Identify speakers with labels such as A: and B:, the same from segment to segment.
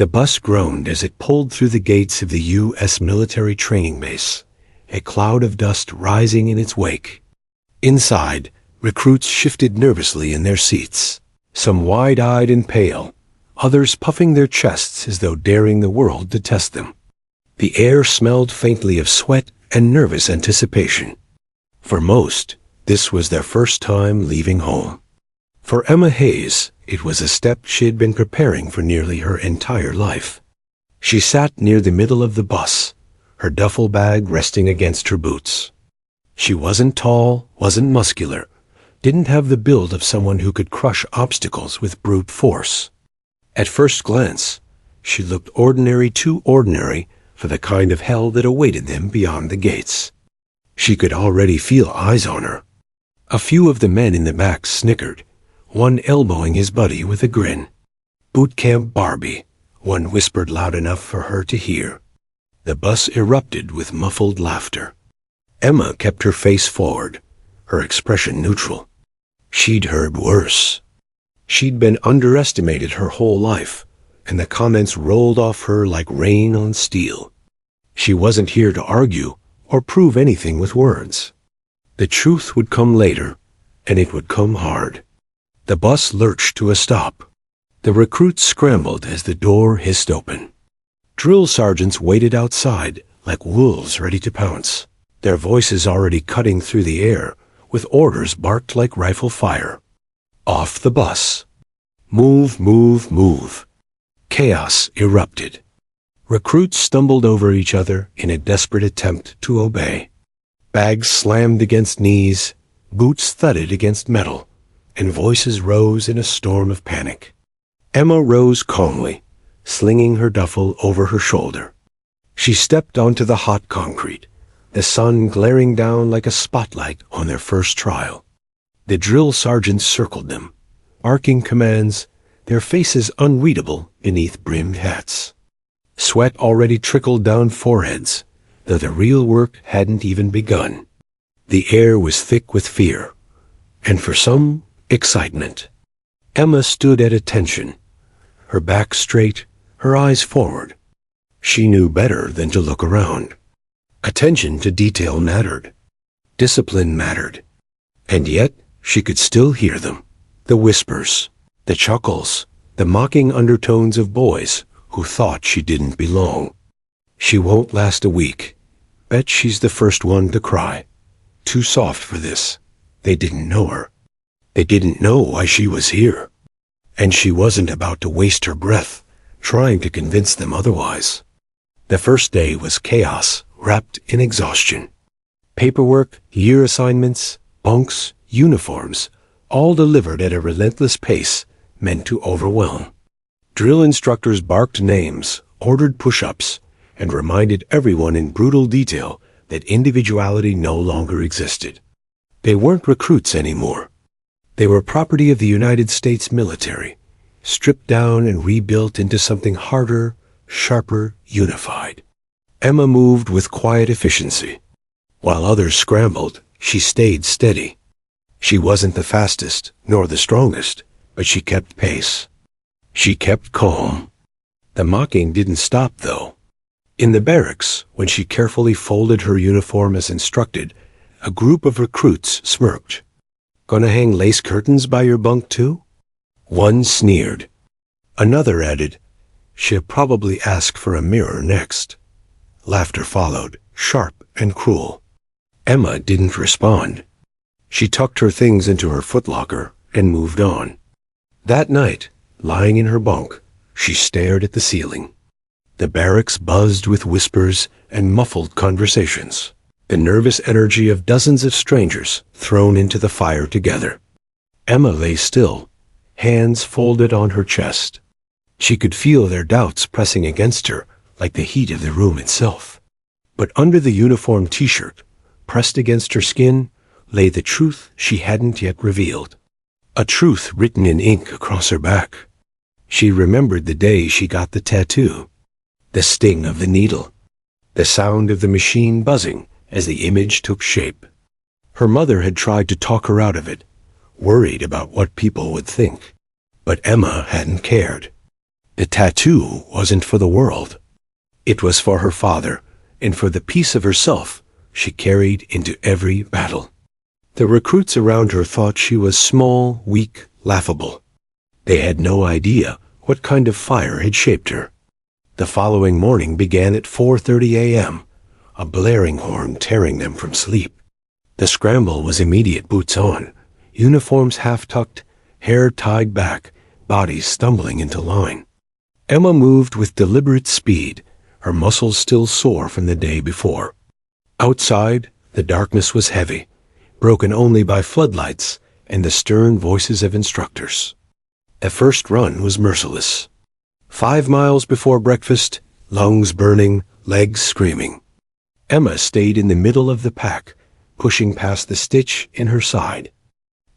A: The bus groaned as it pulled through the gates of the U.S. military training base, a cloud of dust rising in its wake. Inside, recruits shifted nervously in their seats, some wide-eyed and pale, others puffing their chests as though daring the world to test them. The air smelled faintly of sweat and nervous anticipation. For most, this was their first time leaving home. For Emma Hayes, it was a step she had been preparing for nearly her entire life. She sat near the middle of the bus, her duffel bag resting against her boots. She wasn't tall, wasn't muscular, didn't have the build of someone who could crush obstacles with brute force. At first glance, she looked ordinary, too ordinary for the kind of hell that awaited them beyond the gates. She could already feel eyes on her. A few of the men in the back snickered, one elbowing his buddy with a grin. "Bootcamp Barbie," one whispered loud enough for her to hear. The bus erupted with muffled laughter. Emma kept her face forward, her expression neutral. She'd heard worse. She'd been underestimated her whole life, and the comments rolled off her like rain on steel. She wasn't here to argue or prove anything with words. The truth would come later, and it would come hard. The bus lurched to a stop. The recruits scrambled as the door hissed open. Drill sergeants waited outside like wolves ready to pounce, their voices already cutting through the air, with orders barked like rifle fire. Off the bus. Move, move, move. Chaos erupted. Recruits stumbled over each other in a desperate attempt to obey. Bags slammed against knees, boots thudded against metal, and voices rose in a storm of panic. Emma rose calmly, slinging her duffel over her shoulder. She stepped onto the hot concrete, the sun glaring down like a spotlight on their first trial. The drill sergeants circled them, barking commands, their faces unreadable beneath brimmed hats. Sweat already trickled down foreheads, though the real work hadn't even begun. The air was thick with fear, and for some, excitement. Emma stood at attention, her back straight, her eyes forward. She knew better than to look around. Attention to detail mattered. Discipline mattered. And yet, she could still hear them. The whispers, the chuckles, the mocking undertones of boys who thought she didn't belong. She won't last a week. Bet she's the first one to cry. Too soft for this. They didn't know her. They didn't know why she was here. And she wasn't about to waste her breath trying to convince them otherwise. The first day was chaos wrapped in exhaustion. Paperwork, year assignments, bunks, uniforms, all delivered at a relentless pace meant to overwhelm. Drill instructors barked names, ordered push-ups, and reminded everyone in brutal detail that individuality no longer existed. They weren't recruits anymore. They were property of the United States military, stripped down and rebuilt into something harder, sharper, unified. Emma moved with quiet efficiency. While others scrambled, she stayed steady. She wasn't the fastest, nor the strongest, but she kept pace. She kept calm. The mocking didn't stop, though. In the barracks, when she carefully folded her uniform as instructed, a group of recruits smirked. "Gonna hang lace curtains by your bunk, too?" One sneered. Another added, "She'll probably ask for a mirror next." Laughter followed, sharp and cruel. Emma didn't respond. She tucked her things into her footlocker and moved on. That night, lying in her bunk, she stared at the ceiling. The barracks buzzed with whispers and muffled conversations, the nervous energy of dozens of strangers thrown into the fire together. Emma lay still, hands folded on her chest. She could feel their doubts pressing against her like the heat of the room itself. But under the uniform t-shirt, pressed against her skin, lay the truth she hadn't yet revealed. A truth written in ink across her back. She remembered the day she got the tattoo, the sting of the needle, the sound of the machine buzzing as the image took shape. Her mother had tried to talk her out of it, worried about what people would think. But Emma hadn't cared. The tattoo wasn't for the world. It was for her father, and for the piece of herself she carried into every battle. The recruits around her thought she was small, weak, laughable. They had no idea what kind of fire had shaped her. The following morning began at 4:30 a.m., a blaring horn tearing them from sleep. The scramble was immediate, boots on, uniforms half-tucked, hair tied back, bodies stumbling into line. Emma moved with deliberate speed, her muscles still sore from the day before. Outside, the darkness was heavy, broken only by floodlights and the stern voices of instructors. The first run was merciless. 5 miles before breakfast, lungs burning, legs screaming. Emma stayed in the middle of the pack, pushing past the stitch in her side.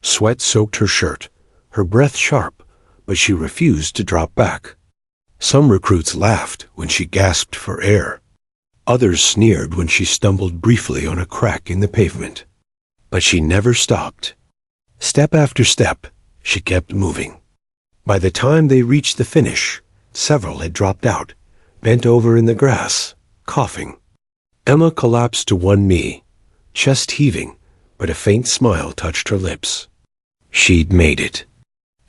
A: Sweat soaked her shirt, her breath sharp, but she refused to drop back. Some recruits laughed when she gasped for air. Others sneered when she stumbled briefly on a crack in the pavement. But she never stopped. Step after step, she kept moving. By the time they reached the finish, several had dropped out, bent over in the grass, coughing. Emma collapsed to one knee, chest heaving, but a faint smile touched her lips. She'd made it.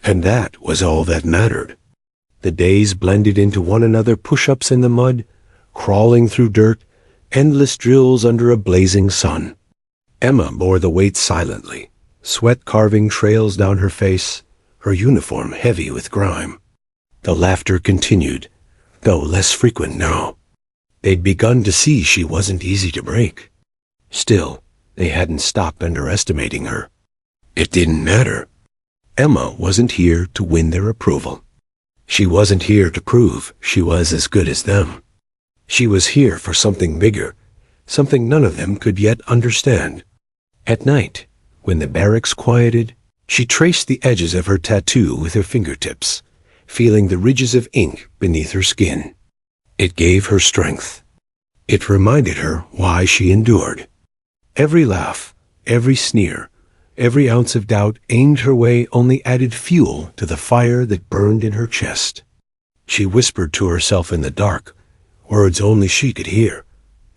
A: And that was all that mattered. The days blended into one another, push-ups in the mud, crawling through dirt, endless drills under a blazing sun. Emma bore the weight silently, sweat carving trails down her face, her uniform heavy with grime. The laughter continued, though less frequent now. They'd begun to see she wasn't easy to break. Still, they hadn't stopped underestimating her. It didn't matter. Emma wasn't here to win their approval. She wasn't here to prove she was as good as them. She was here for something bigger, something none of them could yet understand. At night, when the barracks quieted, she traced the edges of her tattoo with her fingertips, feeling the ridges of ink beneath her skin. It gave her strength. It reminded her why she endured. Every laugh, every sneer, every ounce of doubt aimed her way only added fuel to the fire that burned in her chest. She whispered to herself in the dark, words only she could hear.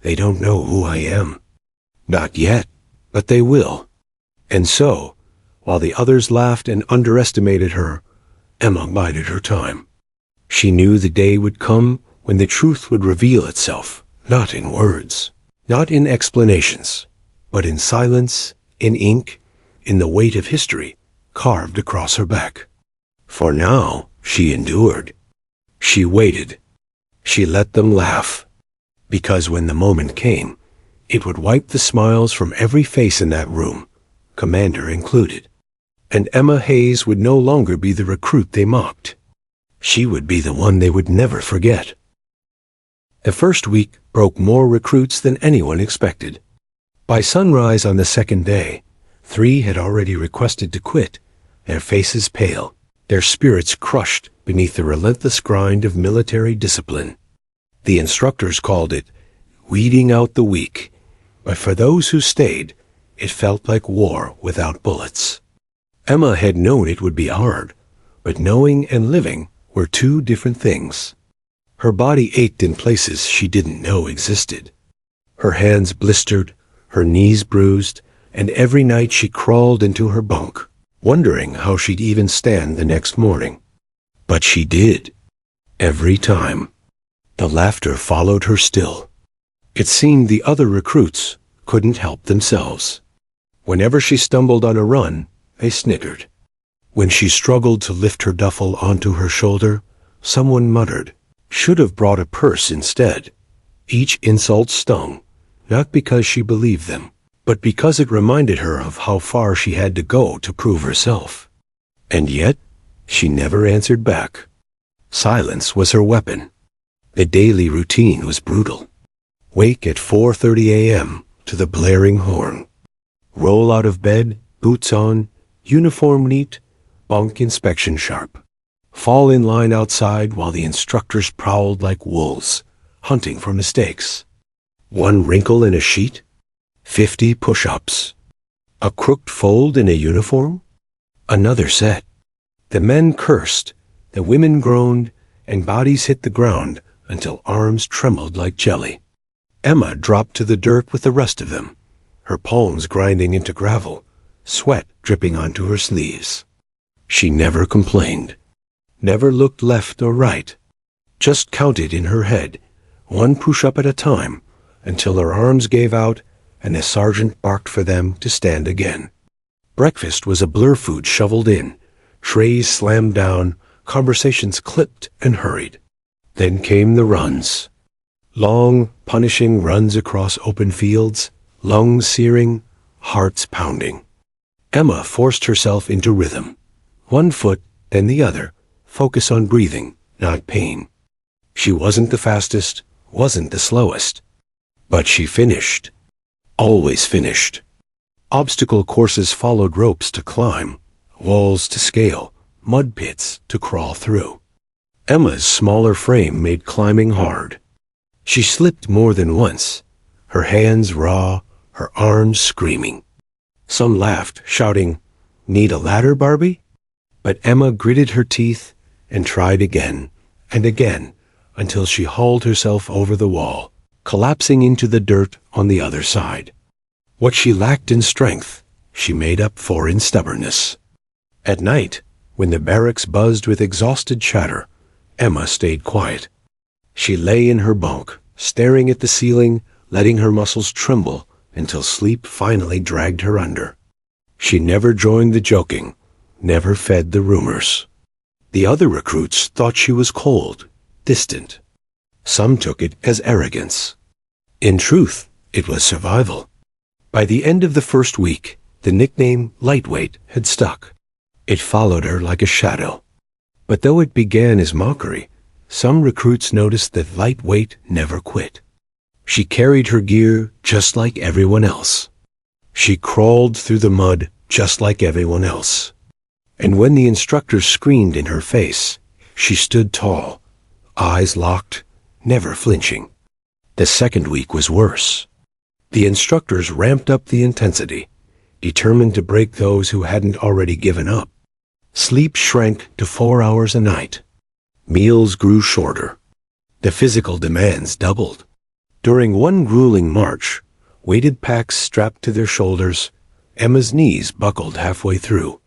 A: They don't know who I am. Not yet, but they will. And so, while the others laughed and underestimated her, Emma bided her time. She knew the day would come when the truth would reveal itself, not in words, not in explanations, but in silence, in ink, in the weight of history carved across her back. For now, she endured. She waited. She let them laugh. Because when the moment came, it would wipe the smiles from every face in that room, Commander included. And Emma Hayes would no longer be the recruit they mocked. She would be the one they would never forget. The first week broke more recruits than anyone expected. By sunrise on the second day, 3 had already requested to quit, their faces pale, their spirits crushed beneath the relentless grind of military discipline. The instructors called it weeding out the weak, but for those who stayed, it felt like war without bullets. Emma had known it would be hard, but knowing and living were two different things. Her body ached in places she didn't know existed. Her hands blistered, her knees bruised, and every night she crawled into her bunk, wondering how she'd even stand the next morning. But she did. Every time. The laughter followed her still. It seemed the other recruits couldn't help themselves. Whenever she stumbled on a run, they snickered. When she struggled to lift her duffel onto her shoulder, someone muttered, "Should have brought a purse instead." Each insult stung, not because she believed them, but because it reminded her of how far she had to go to prove herself. And yet, she never answered back. Silence was her weapon. The daily routine was brutal. Wake at 4:30 a.m. to the blaring horn. Roll out of bed, boots on, uniform neat, bunk inspection sharp. Fall in line outside while the instructors prowled like wolves, hunting for mistakes. One wrinkle in a sheet? 50 push-ups. A crooked fold in a uniform? Another set. The men cursed, the women groaned, and bodies hit the ground until arms trembled like jelly. Emma dropped to the dirt with the rest of them, her palms grinding into gravel, sweat dripping onto her sleeves. She never complained, never looked left or right, just counted in her head, one push-up at a time, until her arms gave out and the sergeant barked for them to stand again. Breakfast was a blur food shoveled in, trays slammed down, conversations clipped and hurried. Then came the runs. Long, punishing runs across open fields, lungs searing, hearts pounding. Emma forced herself into rhythm. One foot, then the other, focus on breathing, not pain. She wasn't the fastest, wasn't the slowest. But she finished. Always finished. Obstacle courses followed ropes to climb, walls to scale, mud pits to crawl through. Emma's smaller frame made climbing hard. She slipped more than once, her hands raw, her arms screaming. Some laughed, shouting, "Need a ladder, Barbie?" But Emma gritted her teeth and tried again and again until she hauled herself over the wall, collapsing into the dirt on the other side. What she lacked in strength, she made up for in stubbornness. At night, when the barracks buzzed with exhausted chatter, Emma stayed quiet. She lay in her bunk, staring at the ceiling, letting her muscles tremble until sleep finally dragged her under. She never joined the joking, never fed the rumors. The other recruits thought she was cold, distant. Some took it as arrogance. In truth, it was survival. By the end of the first week, the nickname lightweight had stuck. It followed her like a shadow. But though it began as mockery, some recruits noticed that lightweight never quit. She carried her gear just like everyone else. She crawled through the mud just like everyone else. And when the instructor screamed in her face, she stood tall, eyes locked, never flinching. The second week was worse. The instructors ramped up the intensity, determined to break those who hadn't already given up. Sleep shrank to 4 hours a night. Meals grew shorter. The physical demands doubled. During one grueling march, weighted packs strapped to their shoulders, Emma's knees buckled halfway through.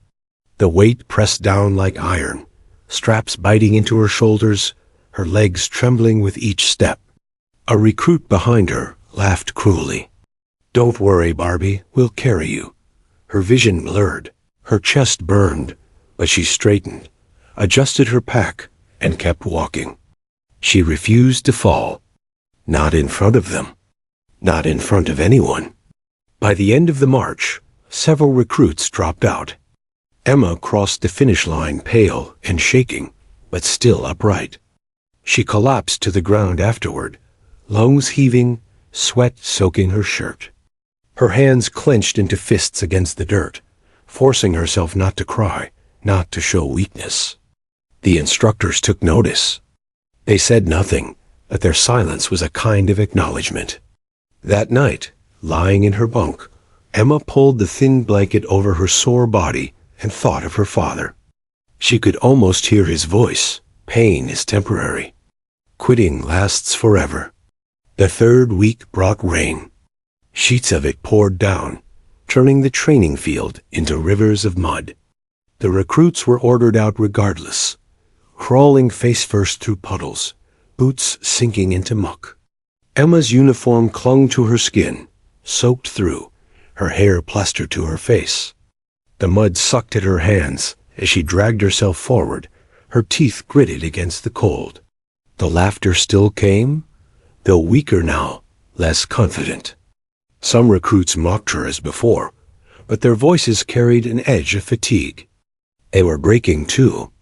A: The weight pressed down like iron, straps biting into her shoulders, her legs trembling with each step. A recruit behind her laughed cruelly. "Don't worry, Barbie, we'll carry you." Her vision blurred, her chest burned, but she straightened, adjusted her pack, and kept walking. She refused to fall. Not in front of them. Not in front of anyone. By the end of the march, several recruits dropped out. Emma crossed the finish line pale and shaking, but still upright. She collapsed to the ground afterward, lungs heaving, sweat soaking her shirt. Her hands clenched into fists against the dirt, forcing herself not to cry, not to show weakness. The instructors took notice. They said nothing, but their silence was a kind of acknowledgement. That night, lying in her bunk, Emma pulled the thin blanket over her sore body and thought of her father. She could almost hear his voice. Pain is temporary. Quitting lasts forever. The third week brought rain. Sheets of it poured down, turning the training field into rivers of mud. The recruits were ordered out regardless, crawling face first through puddles, boots sinking into muck. Emma's uniform clung to her skin, soaked through, her hair plastered to her face. The mud sucked at her hands as she dragged herself forward, her teeth gritted against the cold. The laughter still came, though weaker now, less confident. Some recruits mocked her as before, but their voices carried an edge of fatigue. They were breaking too.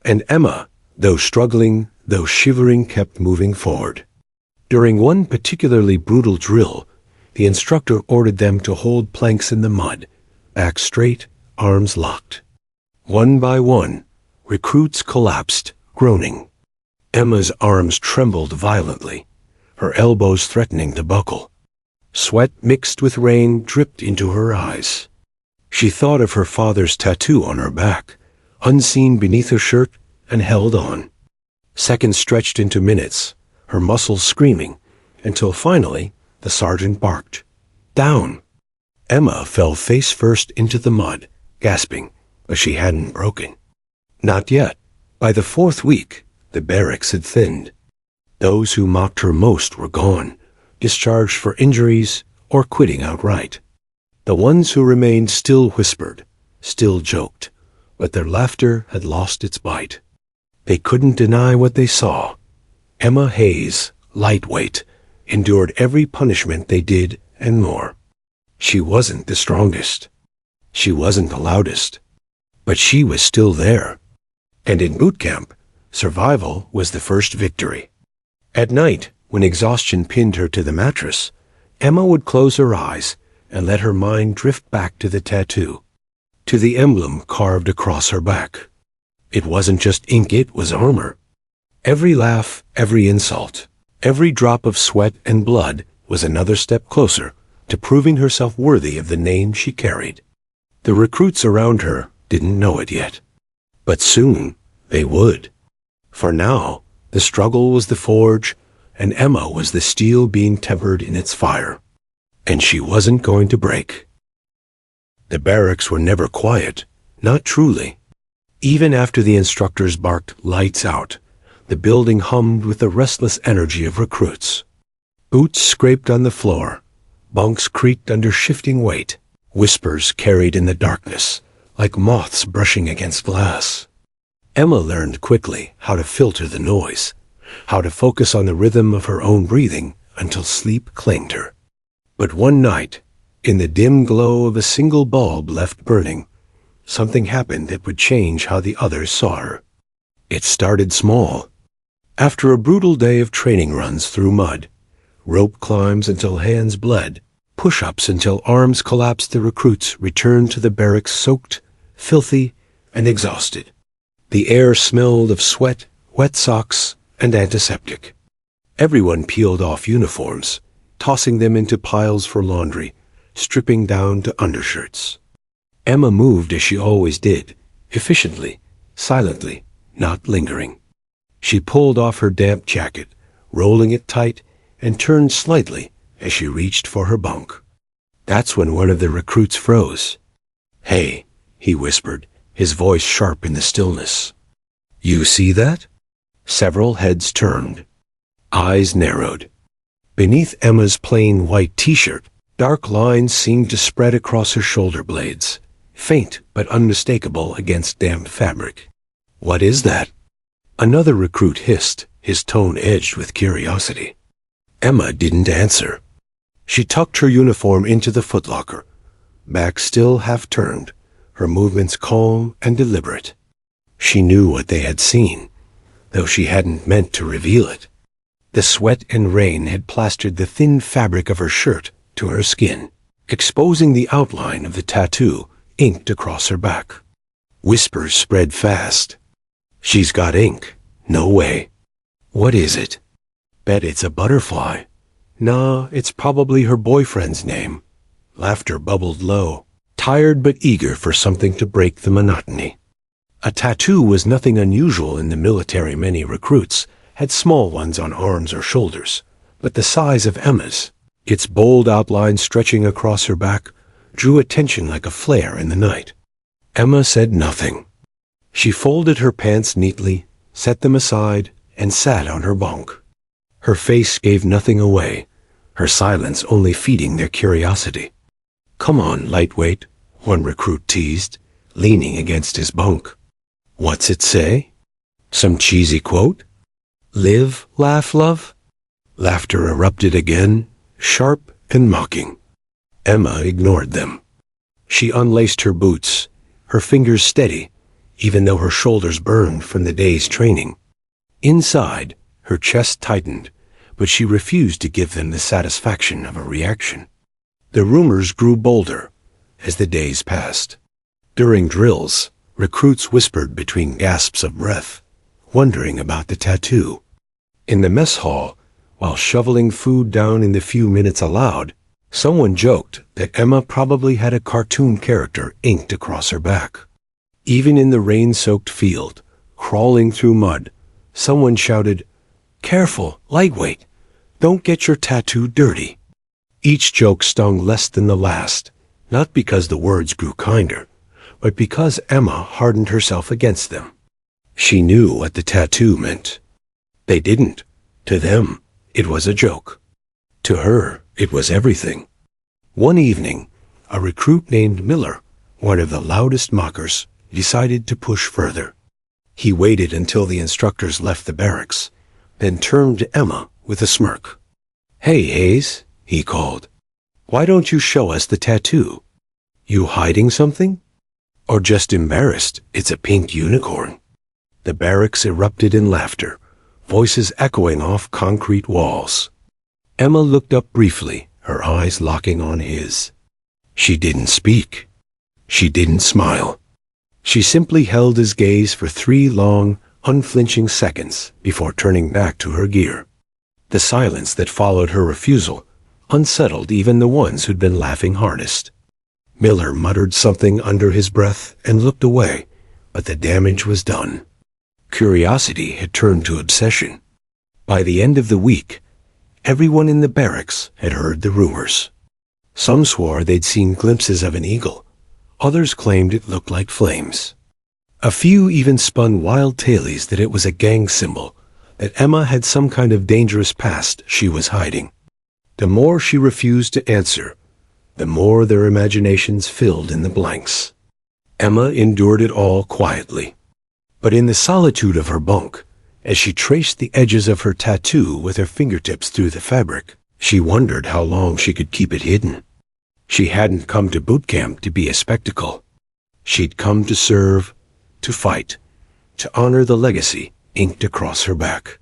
A: And Emma, though struggling, though shivering, kept moving forward. During one particularly brutal drill, the instructor ordered them to hold planks in the mud, back straight, arms locked. One by one, recruits collapsed, groaning. Emma's arms trembled violently, her elbows threatening to buckle. Sweat mixed with rain dripped into her eyes. She thought of her father's tattoo on her back, unseen beneath her shirt, and held on. Seconds stretched into minutes, her muscles screaming, until finally the sergeant barked. Down! Emma fell face first into the mud, gasping, but she hadn't broken. Not yet. By the 4th week, the barracks had thinned. Those who mocked her most were gone, discharged for injuries or quitting outright. The ones who remained still whispered, still joked, but their laughter had lost its bite. They couldn't deny what they saw. Emma Hayes, lightweight, endured every punishment they did and more. She wasn't the strongest. She wasn't the loudest. But she was still there. And in boot camp, survival was the first victory. At night, when exhaustion pinned her to the mattress, Emma would close her eyes and let her mind drift back to the tattoo, to the emblem carved across her back. It wasn't just ink, it was armor. Every laugh, every insult, every drop of sweat and blood was another step closer to proving herself worthy of the name she carried. The recruits around her didn't know it yet, but soon they would. For now, the struggle was the forge, and Emma was the steel being tempered in its fire. And she wasn't going to break. The barracks were never quiet, not truly. Even after the instructors barked lights out, the building hummed with the restless energy of recruits. Boots scraped on the floor, bunks creaked under shifting weight, whispers carried in the darkness, like moths brushing against glass. Emma learned quickly how to filter the noise, how to focus on the rhythm of her own breathing until sleep claimed her. But one night, in the dim glow of a single bulb left burning, something happened that would change how the others saw her. It started small. After a brutal day of training runs through mud, rope climbs until hands bled, push-ups until arms collapsed, the recruits returned to the barracks soaked, filthy, and exhausted. The air smelled of sweat, wet socks, and antiseptic. Everyone peeled off uniforms, tossing them into piles for laundry, stripping down to undershirts. Emma moved as she always did, efficiently, silently, not lingering. She pulled off her damp jacket, rolling it tight, and turned slightly as she reached for her bunk. That's when one of the recruits froze. "Hey," he whispered, his voice sharp in the stillness. "You see that?" Several heads turned. Eyes narrowed. Beneath Emma's plain white t-shirt, dark lines seemed to spread across her shoulder blades, faint but unmistakable against damp fabric. "What is that?" Another recruit hissed, his tone edged with curiosity. Emma didn't answer. She tucked her uniform into the footlocker, back still half turned, her movements calm and deliberate. She knew what they had seen, though she hadn't meant to reveal it. The sweat and rain had plastered the thin fabric of her shirt to her skin, exposing the outline of the tattoo inked across her back. Whispers spread fast. "She's got ink. No way." "What is it?" "Bet it's a butterfly." "Nah, it's probably her boyfriend's name." Laughter bubbled low, tired but eager for something to break the monotony. A tattoo was nothing unusual in the military. Many recruits had small ones on arms or shoulders, but the size of Emma's, its bold outline stretching across her back, drew attention like a flare in the night. Emma said nothing. She folded her pants neatly, set them aside, and sat on her bunk. Her face gave nothing away, her silence only feeding their curiosity. "Come on, lightweight," one recruit teased, leaning against his bunk. "What's it say? Some cheesy quote? Live, laugh, love?" Laughter erupted again, sharp and mocking. Emma ignored them. She unlaced her boots, her fingers steady, even though her shoulders burned from the day's training. Inside, her chest tightened, but she refused to give them the satisfaction of a reaction. The rumors grew bolder as the days passed. During drills, recruits whispered between gasps of breath, wondering about the tattoo. In the mess hall, while shoveling food down in the few minutes allowed, someone joked that Emma probably had a cartoon character inked across her back. Even in the rain-soaked field, crawling through mud, Someone shouted, "Careful, lightweight. Don't get your tattoo dirty." Each joke stung less than the last, not because the words grew kinder, but because Emma hardened herself against them. She knew what the tattoo meant. They didn't. To them, it was a joke. To her, it was everything. One evening, a recruit named Miller, one of the loudest mockers, decided to push further. He waited until the instructors left the barracks, then turned to Emma with a smirk. "Hey, Hayes," he called. "Why don't you show us the tattoo? You hiding something? Or just embarrassed it's a pink unicorn?" The barracks erupted in laughter, voices echoing off concrete walls. Emma looked up briefly, her eyes locking on his. She didn't speak. She didn't smile. She simply held his gaze for 3 long, unflinching seconds before turning back to her gear. The silence that followed her refusal unsettled even the ones who'd been laughing hardest. Miller muttered something under his breath and looked away, but the damage was done. Curiosity had turned to obsession. By the end of the week, everyone in the barracks had heard the rumors. Some swore they'd seen glimpses of an eagle. Others claimed it looked like flames. A few even spun wild tales that it was a gang symbol, that Emma had some kind of dangerous past she was hiding. The more she refused to answer, the more their imaginations filled in the blanks. Emma endured it all quietly. But in the solitude of her bunk, as she traced the edges of her tattoo with her fingertips through the fabric, she wondered how long she could keep it hidden. She hadn't come to Bootcamp to be a spectacle. She'd come to serve, to fight, to honor the legacy inked across her back.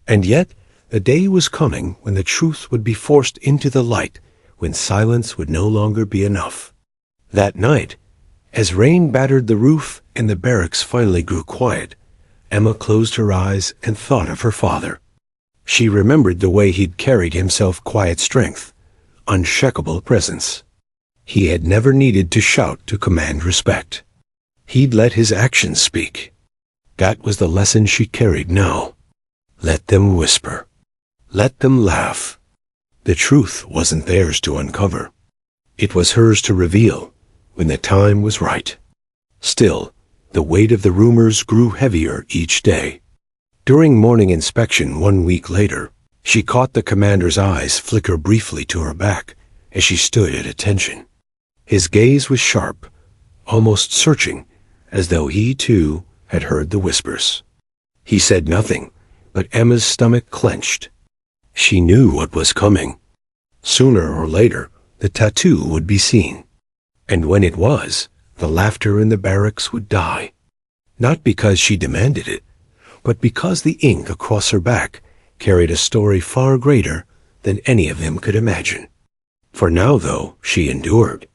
A: And yet, the day was coming when the truth would be forced into the light, when silence would no longer be enough. That night, as rain battered the roof and the barracks finally grew quiet, Emma closed her eyes and thought of her father. She remembered the way he'd carried himself, quiet strength, unshakable presence. He had never needed to shout to command respect. He'd let his actions speak. That was the lesson she carried now. Let them whisper. Let them laugh. The truth wasn't theirs to uncover. It was hers to reveal when the time was right. Still, the weight of the rumors grew heavier each day. During morning inspection 1 week later, she caught the commander's eyes flicker briefly to her back as she stood at attention. His gaze was sharp, almost searching, as though he, too, had heard the whispers. He said nothing, but Emma's stomach clenched. She knew what was coming. Sooner or later, the tattoo would be seen. And when it was, the laughter in the barracks would die. Not because she demanded it, but because the ink across her back carried a story far greater than any of them could imagine. For now, though, she endured.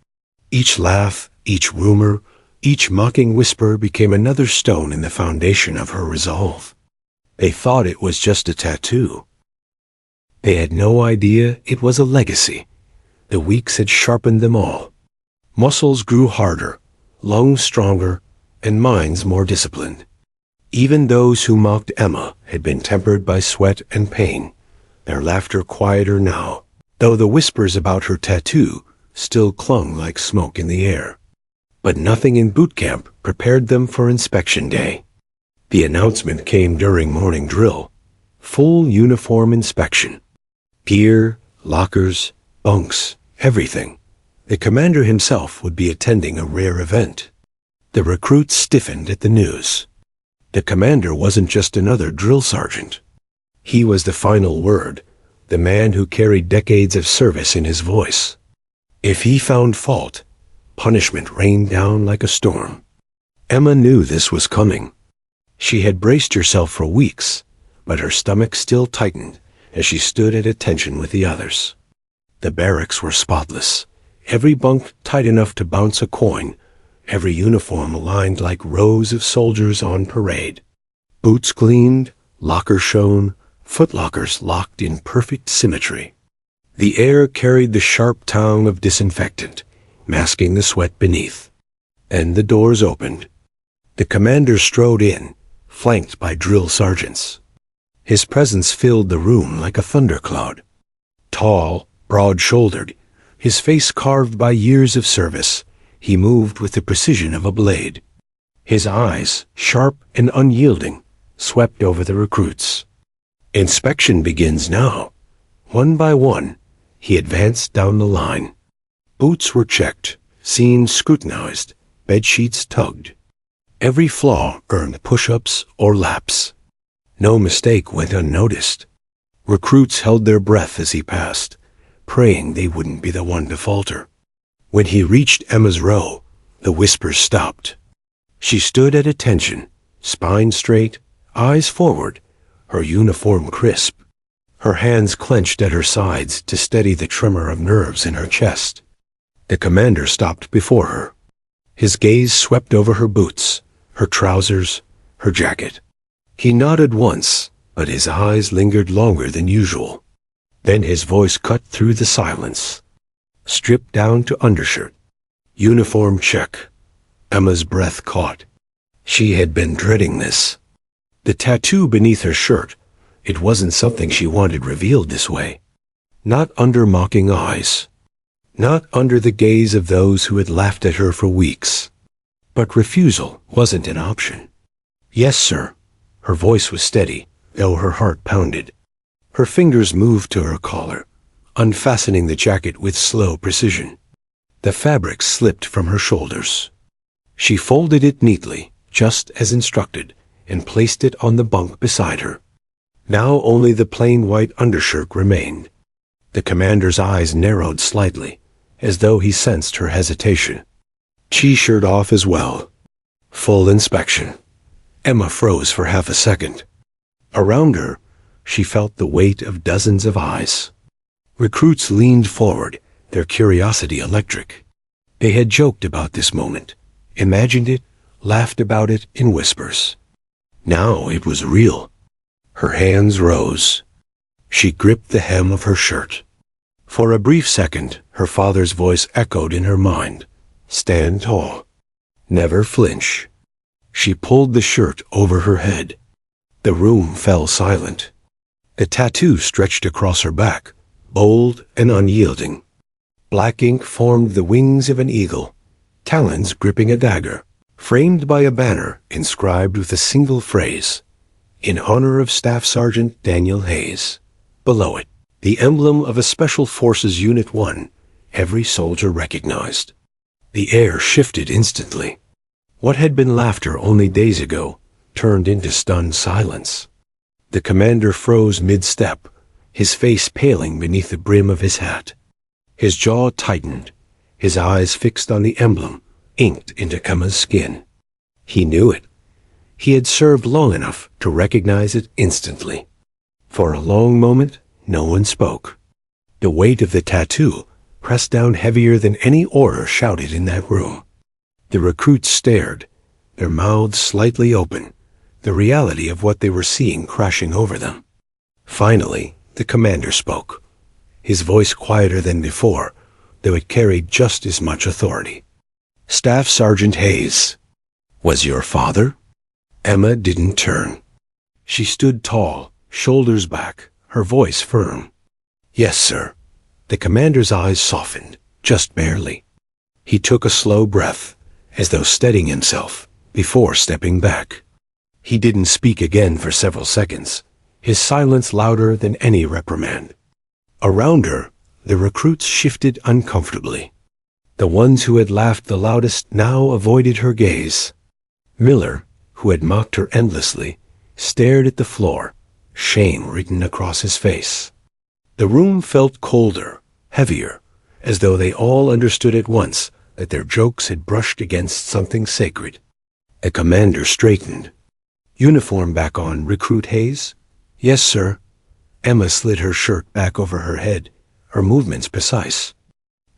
A: Each laugh, each rumor, each mocking whisper became another stone in the foundation of her resolve. They thought it was just a tattoo. They had no idea it was a legacy. The weeks had sharpened them all. Muscles grew harder, lungs stronger, and minds more disciplined. Even those who mocked Emma had been tempered by sweat and pain, their laughter quieter now, though the whispers about her tattoo still clung like smoke in the air. But nothing in Bootcamp prepared them for inspection day. The announcement came during morning drill. Full uniform inspection. Gear, lockers, bunks, everything. The commander himself would be attending a rare event. The recruits stiffened at the news. The commander wasn't just another drill sergeant. He was the final word, the man who carried decades of service in his voice. If he found fault, punishment rained down like a storm. Emma knew this was coming. She had braced herself for weeks, but her stomach still tightened as she stood at attention with the others. The barracks were spotless, every bunk tight enough to bounce a coin, every uniform aligned like rows of soldiers on parade. Boots gleamed, lockers shone, footlockers locked in perfect symmetry. The air carried the sharp tang of disinfectant, masking the sweat beneath. And the doors opened. The commander strode in, flanked by drill sergeants. His presence filled the room like a thundercloud. Tall, broad-shouldered, his face carved by years of service, he moved with the precision of a blade. His eyes, sharp and unyielding, swept over the recruits. Inspection begins now. One by one, he advanced down the line. Boots were checked, scenes scrutinized, bedsheets tugged. Every flaw earned push-ups or laps. No mistake went unnoticed. Recruits held their breath as he passed, praying they wouldn't be the one to falter. When he reached Emma's row, the whispers stopped. She stood at attention, spine straight, eyes forward, her uniform crisp. Her hands clenched at her sides to steady the tremor of nerves in her chest. The commander stopped before her. His gaze swept over her boots, her trousers, her jacket. He nodded once, but his eyes lingered longer than usual. Then his voice cut through the silence. Stripped down to undershirt. Uniform check. Emma's breath caught. She had been dreading this. The tattoo beneath her shirt, it wasn't something she wanted revealed this way. Not under mocking eyes. Not under the gaze of those who had laughed at her for weeks. But refusal wasn't an option. Yes, sir. Her voice was steady, though her heart pounded. Her fingers moved to her collar, unfastening the jacket with slow precision. The fabric slipped from her shoulders. She folded it neatly, just as instructed, and placed it on the bunk beside her. Now only the plain white undershirt remained. The commander's eyes narrowed slightly, as though he sensed her hesitation. T-shirt off as well. Full inspection. Emma froze for half a second. Around her, she felt the weight of dozens of eyes. Recruits leaned forward, their curiosity electric. They had joked about this moment, imagined it, laughed about it in whispers. Now it was real. Her hands rose. She gripped the hem of her shirt. For a brief second, her father's voice echoed in her mind. Stand tall. Never flinch. She pulled the shirt over her head. The room fell silent. The tattoo stretched across her back, bold and unyielding. Black ink formed the wings of an eagle, talons gripping a dagger, framed by a banner inscribed with a single phrase, "In honor of Staff Sergeant Daniel Hayes." Below it, the emblem of a Special Forces Unit 1, every soldier recognized. The air shifted instantly. What had been laughter only days ago turned into stunned silence. The commander froze mid-step, his face paling beneath the brim of his hat. His jaw tightened, his eyes fixed on the emblem, inked into Emma's skin. He knew it. He had served long enough to recognize it instantly. For a long moment, no one spoke. The weight of the tattoo pressed down heavier than any order shouted in that room. The recruits stared, their mouths slightly open, the reality of what they were seeing crashing over them. Finally, the commander spoke, his voice quieter than before, though it carried just as much authority. "Staff Sergeant Hayes, was your father?" Emma didn't turn. She stood tall, shoulders back, her voice firm. "Yes, sir." The commander's eyes softened, just barely. He took a slow breath, as though steadying himself, before stepping back. He didn't speak again for several seconds, his silence louder than any reprimand. Around her, the recruits shifted uncomfortably. The ones who had laughed the loudest now avoided her gaze. Miller, who had mocked her endlessly, stared at the floor, shame written across his face. The room felt colder, heavier, as though they all understood at once that their jokes had brushed against something sacred. A commander straightened. "Uniform back on, Recruit Hayes?" "Yes, sir." Emma slid her shirt back over her head, her movements precise.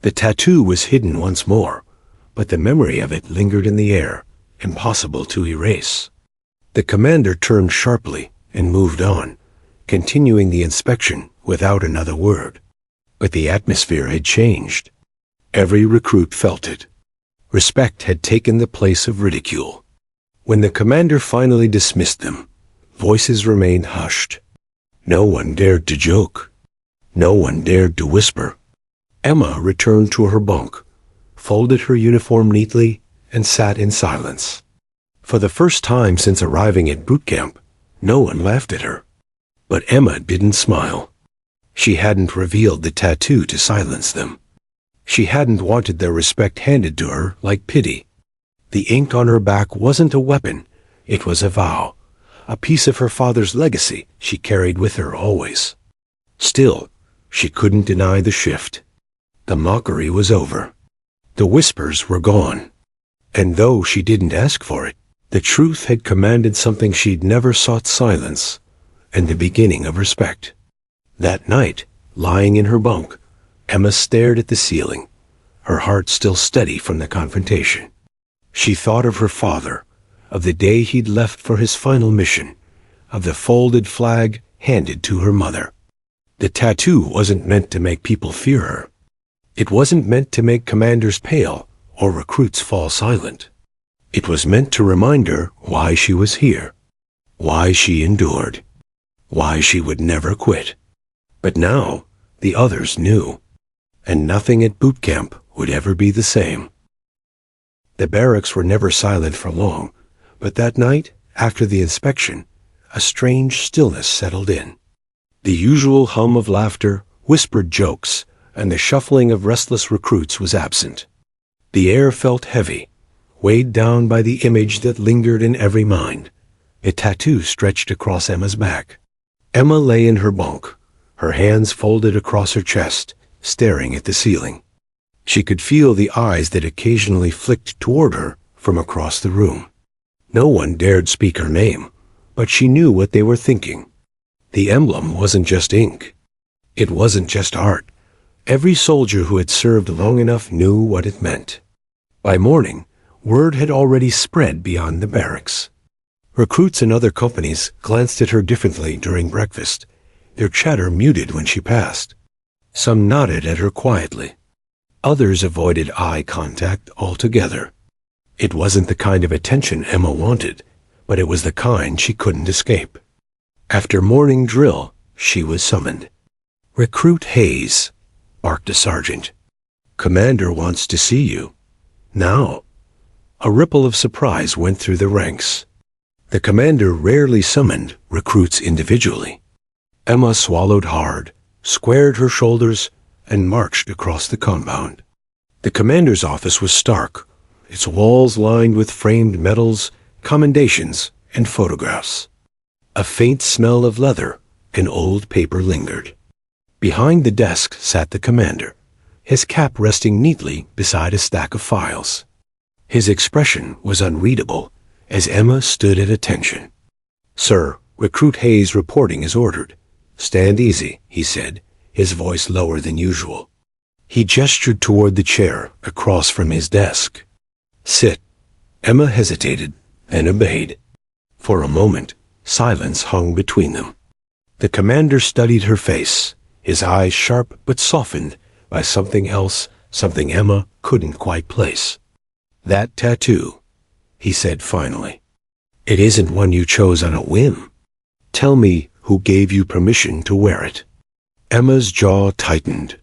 A: The tattoo was hidden once more, but the memory of it lingered in the air, impossible to erase. The commander turned sharply and moved on, continuing the inspection without another word. But the atmosphere had changed. Every recruit felt it. Respect had taken the place of ridicule. When the commander finally dismissed them, voices remained hushed. No one dared to joke. No one dared to whisper. Emma returned to her bunk, folded her uniform neatly, and sat in silence. For the first time since arriving at boot camp, no one laughed at her. But Emma didn't smile. She hadn't revealed the tattoo to silence them. She hadn't wanted their respect handed to her like pity. The ink on her back wasn't a weapon, it was a vow, a piece of her father's legacy she carried with her always. Still, she couldn't deny the shift. The mockery was over. The whispers were gone. And though she didn't ask for it, the truth had commanded something she'd never sought silence, and the beginning of respect. That night, lying in her bunk, Emma stared at the ceiling, her heart still steady from the confrontation. She thought of her father, of the day he'd left for his final mission, of the folded flag handed to her mother. The tattoo wasn't meant to make people fear her. It wasn't meant to make commanders pale or recruits fall silent. It was meant to remind her why she was here, why she endured, why she would never quit. But now, the others knew, and nothing at boot camp would ever be the same. The barracks were never silent for long, but that night, after the inspection, a strange stillness settled in. The usual hum of laughter, whispered jokes, and the shuffling of restless recruits was absent. The air felt heavy, weighed down by the image that lingered in every mind. A tattoo stretched across Emma's back. Emma lay in her bunk, her hands folded across her chest, staring at the ceiling. She could feel the eyes that occasionally flicked toward her from across the room. No one dared speak her name, but she knew what they were thinking. The emblem wasn't just ink. It wasn't just art. Every soldier who had served long enough knew what it meant. By morning, word had already spread beyond the barracks. Recruits in other companies glanced at her differently during breakfast, their chatter muted when she passed. Some nodded at her quietly. Others avoided eye contact altogether. It wasn't the kind of attention Emma wanted, but it was the kind she couldn't escape. After morning drill, she was summoned. "Recruit Hayes," barked a sergeant. "Commander wants to see you. Now." A ripple of surprise went through the ranks. The commander rarely summoned recruits individually. Emma swallowed hard, squared her shoulders, and marched across the compound. The commander's office was stark, its walls lined with framed medals, commendations, and photographs. A faint smell of leather and old paper lingered. Behind the desk sat the commander, his cap resting neatly beside a stack of files. His expression was unreadable as Emma stood at attention. "Sir, Recruit Hayes reporting as ordered. Stand easy," he said, his voice lower than usual. He gestured toward the chair across from his desk. "Sit." Emma hesitated and obeyed. For a moment, silence hung between them. The commander studied her face, his eyes sharp but softened by something else, something Emma couldn't quite place. "That tattoo," he said finally. "It isn't one you chose on a whim. Tell me who gave you permission to wear it." Emma's jaw tightened.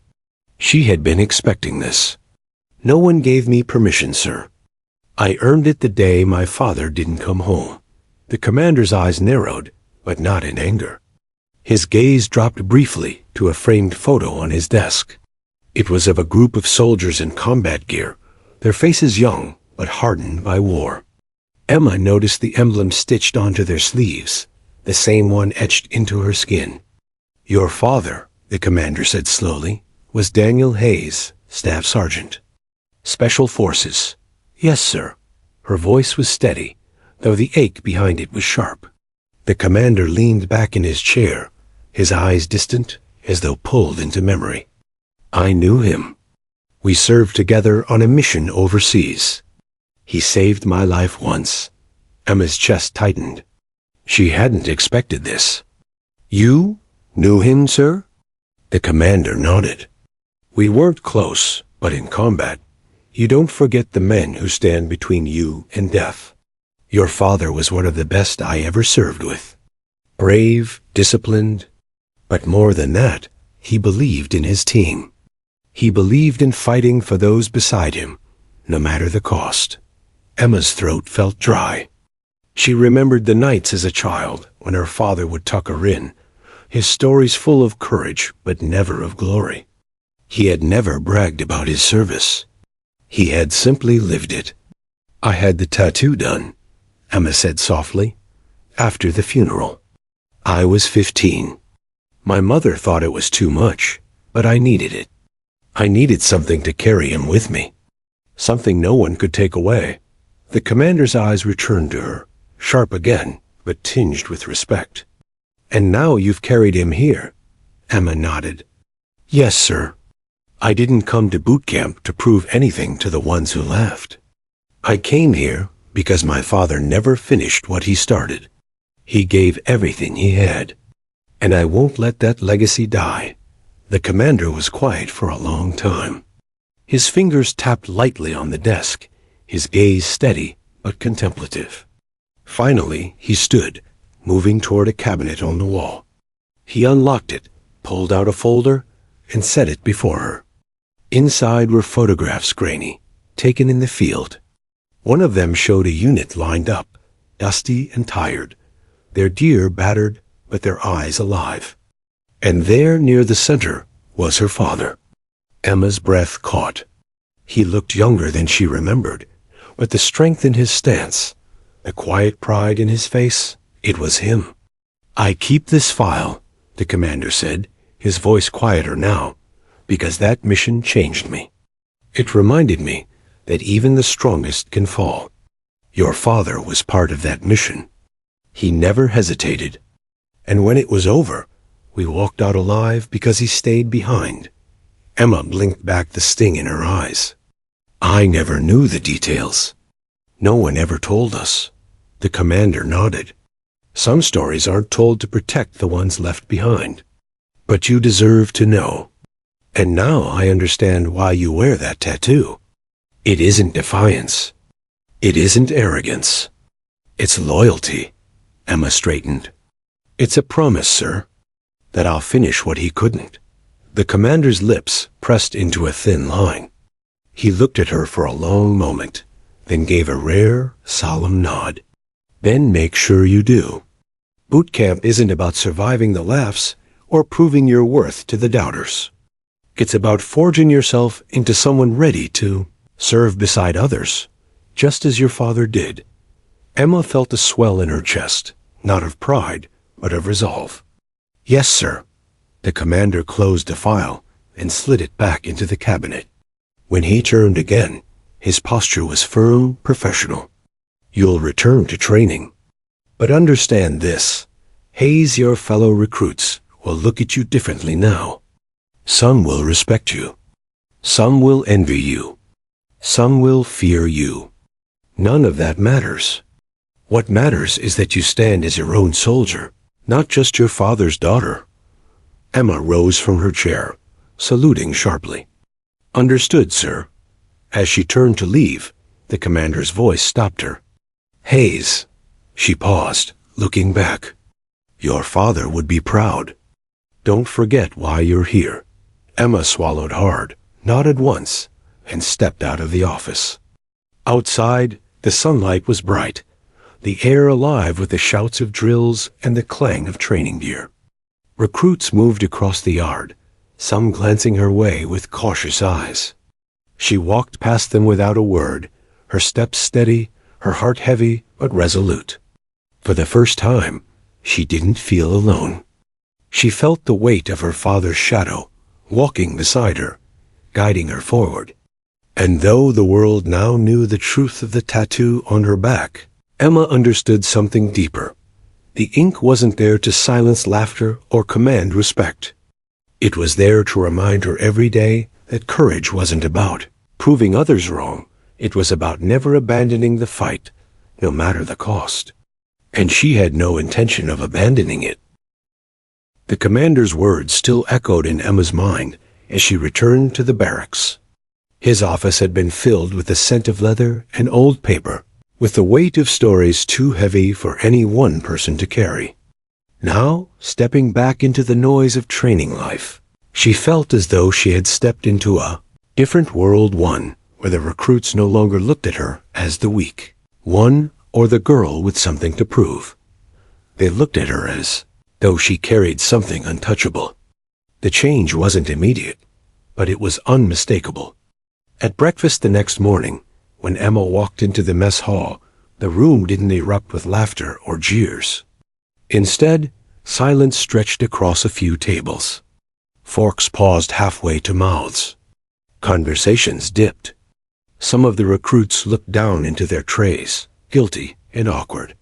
A: She had been expecting this. "No one gave me permission, sir. I earned it the day my father didn't come home." The commander's eyes narrowed, but not in anger. His gaze dropped briefly to a framed photo on his desk. It was of a group of soldiers in combat gear, their faces young but hardened by war. Emma noticed the emblem stitched onto their sleeves, the same one etched into her skin. "Your father," the commander said slowly, "was Daniel Hayes, Staff Sergeant. Special Forces." "Yes, sir." Her voice was steady, though the ache behind it was sharp. The commander leaned back in his chair, his eyes distant, as though pulled into memory. "I knew him. We served together on a mission overseas. He saved my life once." Emma's chest tightened. She hadn't expected this. "You knew him, sir?" The commander nodded. "We weren't close, but in combat, you don't forget the men who stand between you and death. Your father was one of the best I ever served with. Brave, disciplined, but more than that, he believed in his team. He believed in fighting for those beside him, no matter the cost. Emma's throat felt dry. She remembered the nights as a child when her father would tuck her in, his stories full of courage but never of glory. He had never bragged about his service. He had simply lived it. I had the tattoo done, Emma said softly, after the funeral. I was 15. My mother thought it was too much, but I needed it. I needed something to carry him with me, something no one could take away. The commander's eyes returned to her, sharp again, but tinged with respect. And now you've carried him here. Emma nodded. Yes, sir. I didn't come to Bootcamp to prove anything to the ones who left. I came here because my father never finished what he started. He gave everything he had. And I won't let that legacy die. The commander was quiet for a long time. His fingers tapped lightly on the desk, his gaze steady but contemplative. Finally, he stood, moving toward a cabinet on the wall. He unlocked it, pulled out a folder, and set it before her. Inside were photographs, grainy, taken in the field. One of them showed a unit lined up, dusty and tired, their gear battered, but their eyes alive. And there, near the center, was her father. Emma's breath caught. He looked younger than she remembered, but the strength in his stance, the quiet pride in his face, it was him. I keep this file, the commander said, his voice quieter now, because that mission changed me. It reminded me that even the strongest can fall. Your father was part of that mission. He never hesitated. And when it was over, we walked out alive because he stayed behind. Emma blinked back the sting in her eyes. I never knew the details. No one ever told us. The commander nodded. Some stories aren't told to protect the ones left behind. But you deserve to know. And now I understand why you wear that tattoo. It isn't defiance. It isn't arrogance. It's loyalty. Emma straightened. It's a promise, sir, that I'll finish what he couldn't. The commander's lips pressed into a thin line. He looked at her for a long moment, then gave a rare, solemn nod. Then make sure you do. Bootcamp isn't about surviving the laughs or proving your worth to the doubters. It's about forging yourself into someone ready to serve beside others, just as your father did. Emma felt a swell in her chest, not of pride, but of resolve. Yes, sir. The commander closed the file and slid it back into the cabinet. When he turned again, his posture was firm, professional. You'll return to training. But understand this. Hayes, your fellow recruits, will look at you differently now. Some will respect you. Some will envy you. Some will fear you. None of that matters. What matters is that you stand as your own soldier, not just your father's daughter. Emma rose from her chair, saluting sharply. Understood, sir. As she turned to leave, the commander's voice stopped her. Hayes. She paused, looking back. Your father would be proud. Don't forget why you're here. Emma swallowed hard, nodded once, and stepped out of the office. Outside, the sunlight was bright, the air alive with the shouts of drills and the clang of training gear. Recruits moved across the yard, some glancing her way with cautious eyes. She walked past them without a word, her steps steady, her heart heavy but resolute. For the first time, she didn't feel alone. She felt the weight of her father's shadow, walking beside her, guiding her forward. And though the world now knew the truth of the tattoo on her back, Emma understood something deeper. The ink wasn't there to silence laughter or command respect. It was there to remind her every day that courage wasn't about proving others wrong. It was about never abandoning the fight, no matter the cost. And she had no intention of abandoning it. The commander's words still echoed in Emma's mind as she returned to the barracks. His office had been filled with the scent of leather and old paper, with the weight of stories too heavy for any one person to carry. Now, stepping back into the noise of training life, she felt as though she had stepped into a different world, one where the recruits no longer looked at her as the weak one or the girl with something to prove. They looked at her as though she carried something untouchable. The change wasn't immediate, but it was unmistakable. At breakfast the next morning, when Emma walked into the mess hall, the room didn't erupt with laughter or jeers. Instead, silence stretched across a few tables. Forks paused halfway to mouths. Conversations dipped. Some of the recruits looked down into their trays, guilty and awkward.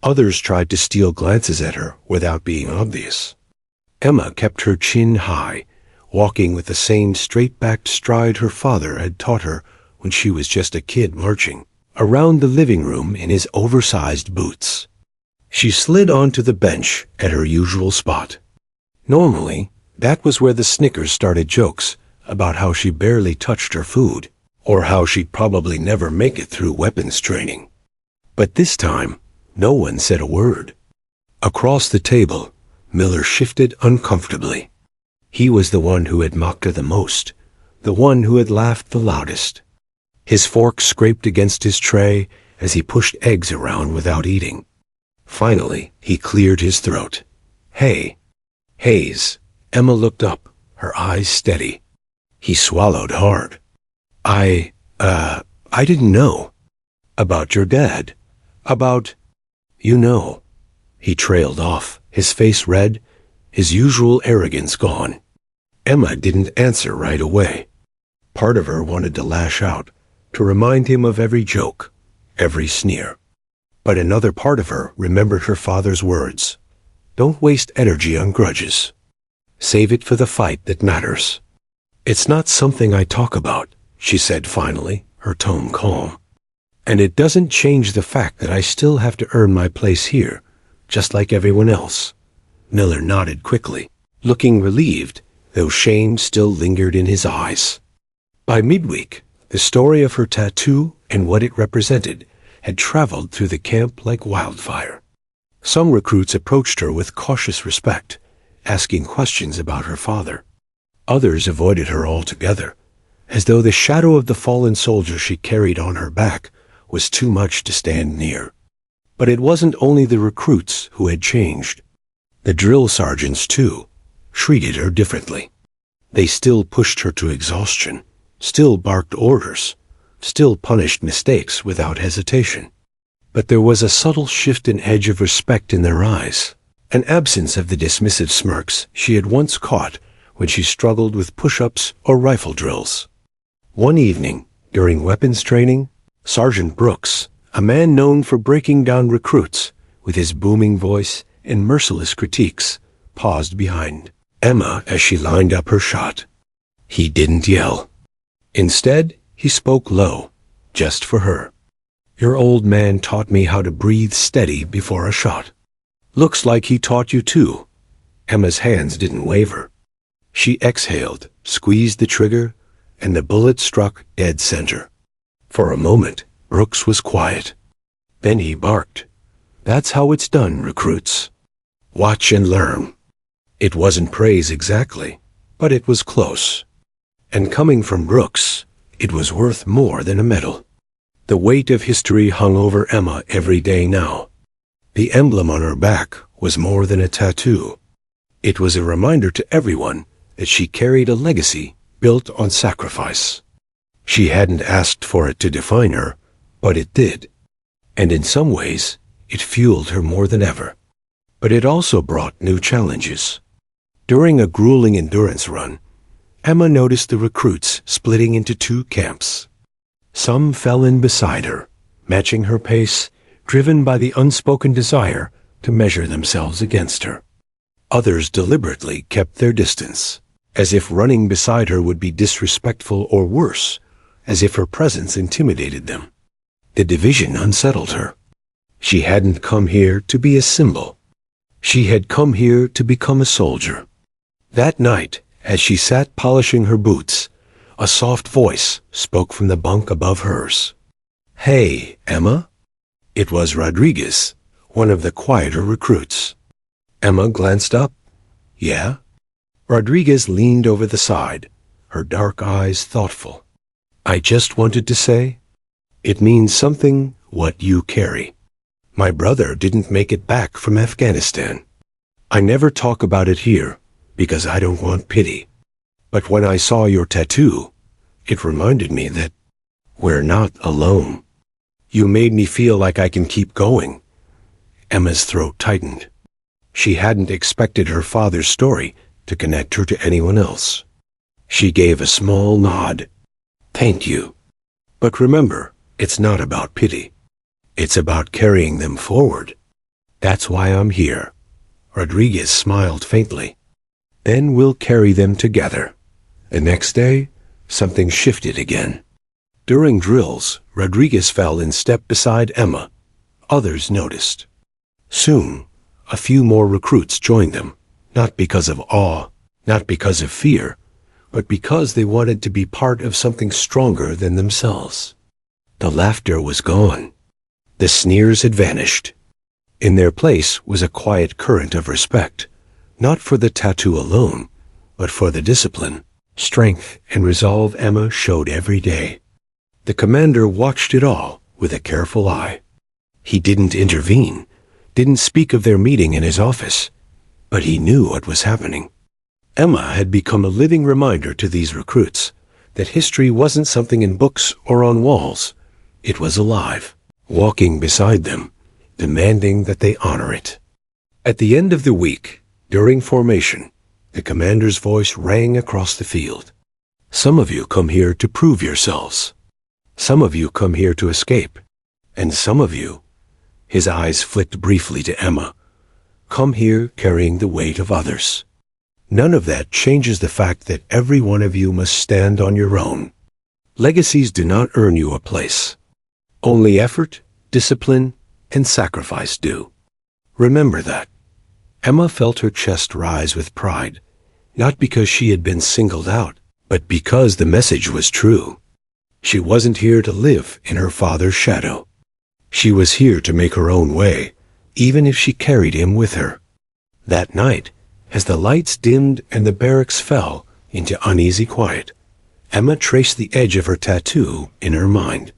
A: Others tried to steal glances at her without being obvious. Emma kept her chin high, walking with the same straight-backed stride her father had taught her when she was just a kid marching around the living room in his oversized boots. She slid onto the bench at her usual spot. Normally, that was where the snickers started jokes about how she barely touched her food, or how she'd probably never make it through weapons training. But this time, no one said a word. Across the table, Miller shifted uncomfortably. He was the one who had mocked her the most, the one who had laughed the loudest. His fork scraped against his tray as he pushed eggs around without eating. Finally, he cleared his throat. "Hey." "Hayes." Emma looked up, her eyes steady. He swallowed hard. I didn't know." "About your dad. About, you know." He trailed off, his face red, his usual arrogance gone. Emma didn't answer right away. Part of her wanted to lash out, to remind him of every joke, every sneer. But another part of her remembered her father's words. "Don't waste energy on grudges. Save it for the fight that matters." "It's not something I talk about," she said finally, her tone calm. "And it doesn't change the fact that I still have to earn my place here, just like everyone else." Miller nodded quickly, looking relieved, though shame still lingered in his eyes. By midweek, the story of her tattoo and what it represented had traveled through the camp like wildfire. Some recruits approached her with cautious respect, asking questions about her father. Others avoided her altogether, as though the shadow of the fallen soldier she carried on her back was too much to stand near. But it wasn't only the recruits who had changed. The drill sergeants, too, treated her differently. They still pushed her to exhaustion, still barked orders, still punished mistakes without hesitation. But there was a subtle shift in edge of respect in their eyes, an absence of the dismissive smirks she had once caught when she struggled with push-ups or rifle drills. One evening, during weapons training, Sergeant Brooks, a man known for breaking down recruits with his booming voice and merciless critiques, paused behind Emma as she lined up her shot. He didn't yell. Instead, he spoke low, just for her. "Your old man taught me how to breathe steady before a shot. Looks like he taught you too." Emma's hands didn't waver. She exhaled, squeezed the trigger, and the bullet struck dead center. For a moment, Brooks was quiet. Then he barked. "That's how it's done, recruits. Watch and learn." It wasn't praise exactly, but it was close. And coming from Brooks, it was worth more than a medal. The weight of history hung over Emma every day now. The emblem on her back was more than a tattoo. It was a reminder to everyone that she carried a legacy built on sacrifice. She hadn't asked for it to define her, but it did. And in some ways, it fueled her more than ever. But it also brought new challenges. During a grueling endurance run, Emma noticed the recruits splitting into two camps. Some fell in beside her, matching her pace, driven by the unspoken desire to measure themselves against her. Others deliberately kept their distance, as if running beside her would be disrespectful, or worse, as if her presence intimidated them. The division unsettled her. She hadn't come here to be a symbol. She had come here to become a soldier. That night, as she sat polishing her boots, a soft voice spoke from the bunk above hers. "Hey, Emma?" It was Rodriguez, one of the quieter recruits. Emma glanced up. Yeah? Rodriguez leaned over the side, her dark eyes thoughtful. I just wanted to say, it means something what you carry. My brother didn't make it back from Afghanistan. I never talk about it here, because I don't want pity. But when I saw your tattoo, it reminded me that we're not alone. You made me feel like I can keep going. Emma's throat tightened. She hadn't expected her father's story to connect her to anyone else. She gave a small nod. Thank you. But remember, it's not about pity. It's about carrying them forward. That's why I'm here. Rodriguez smiled faintly. Then we'll carry them together. The next day, something shifted again. During drills, Rodriguez fell in step beside Emma. Others noticed. Soon, a few more recruits joined them, not because of awe, not because of fear, but because they wanted to be part of something stronger than themselves. The laughter was gone. The sneers had vanished. In their place was a quiet current of respect, not for the tattoo alone, but for the discipline, strength, and resolve Emma showed every day. The commander watched it all with a careful eye. He didn't intervene, didn't speak of their meeting in his office, but he knew what was happening. Emma had become a living reminder to these recruits that history wasn't something in books or on walls. It was alive, walking beside them, demanding that they honor it. At the end of the week, during formation, the commander's voice rang across the field. Some of you come here to prove yourselves. Some of you come here to escape. And some of you, his eyes flicked briefly to Emma, come here carrying the weight of others. None of that changes the fact that every one of you must stand on your own. Legacies do not earn you a place. Only effort, discipline, and sacrifice do. Remember that. Emma felt her chest rise with pride, not because she had been singled out, but because the message was true. She wasn't here to live in her father's shadow. She was here to make her own way, even if she carried him with her. That night, as the lights dimmed and the barracks fell into uneasy quiet, Emma traced the edge of her tattoo in her mind.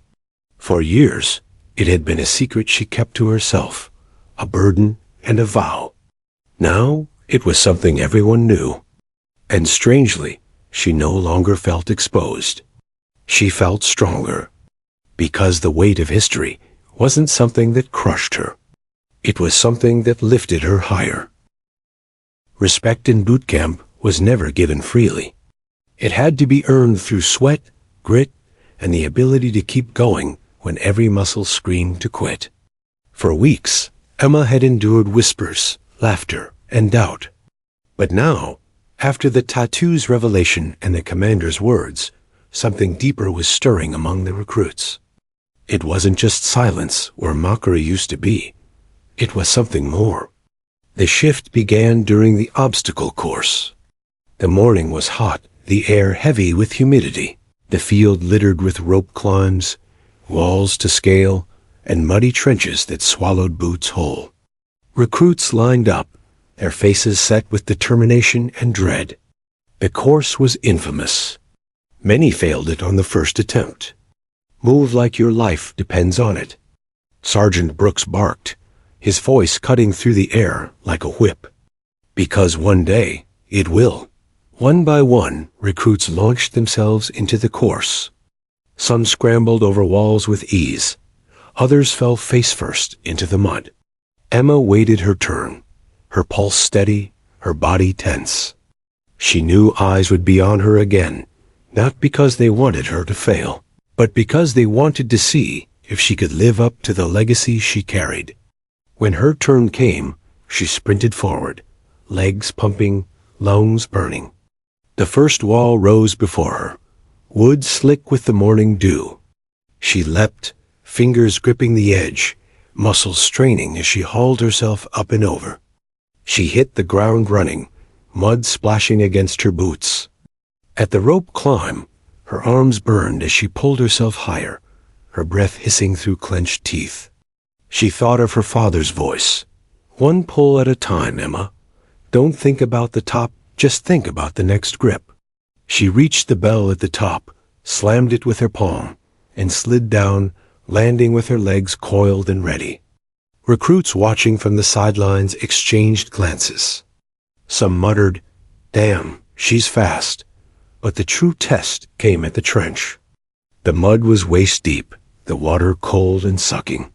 A: For years, it had been a secret she kept to herself, a burden and a vow. Now, it was something everyone knew. And strangely, she no longer felt exposed. She felt stronger, because the weight of history wasn't something that crushed her. It was something that lifted her higher. Respect in boot camp was never given freely. It had to be earned through sweat, grit, and the ability to keep going when every muscle screamed to quit. For weeks, Emma had endured whispers, laughter, and doubt. But now, after the tattoo's revelation and the commander's words, something deeper was stirring among the recruits. It wasn't just silence where mockery used to be. It was something more. The shift began during the obstacle course. The morning was hot, the air heavy with humidity, the field littered with rope climbs, walls to scale, and muddy trenches that swallowed boots whole. Recruits lined up, their faces set with determination and dread. The course was infamous. Many failed it on the first attempt. Move like your life depends on it. Sergeant Brooks barked, his voice cutting through the air like a whip. Because one day, it will. One by one, recruits launched themselves into the course. Some scrambled over walls with ease. Others fell face first into the mud. Emma waited her turn, her pulse steady, her body tense. She knew eyes would be on her again, not because they wanted her to fail, but because they wanted to see if she could live up to the legacy she carried. When her turn came, she sprinted forward, legs pumping, lungs burning. The first wall rose before her, wood slick with the morning dew. She leapt, fingers gripping the edge, muscles straining as she hauled herself up and over. She hit the ground running, mud splashing against her boots. At the rope climb, her arms burned as she pulled herself higher, her breath hissing through clenched teeth. She thought of her father's voice. One pull at a time, Emma. Don't think about the top, just think about the next grip. She reached the bell at the top, slammed it with her palm, and slid down, landing with her legs coiled and ready. Recruits watching from the sidelines exchanged glances. Some muttered, "Damn, she's fast." But the true test came at the trench. The mud was waist-deep, the water cold and sucking.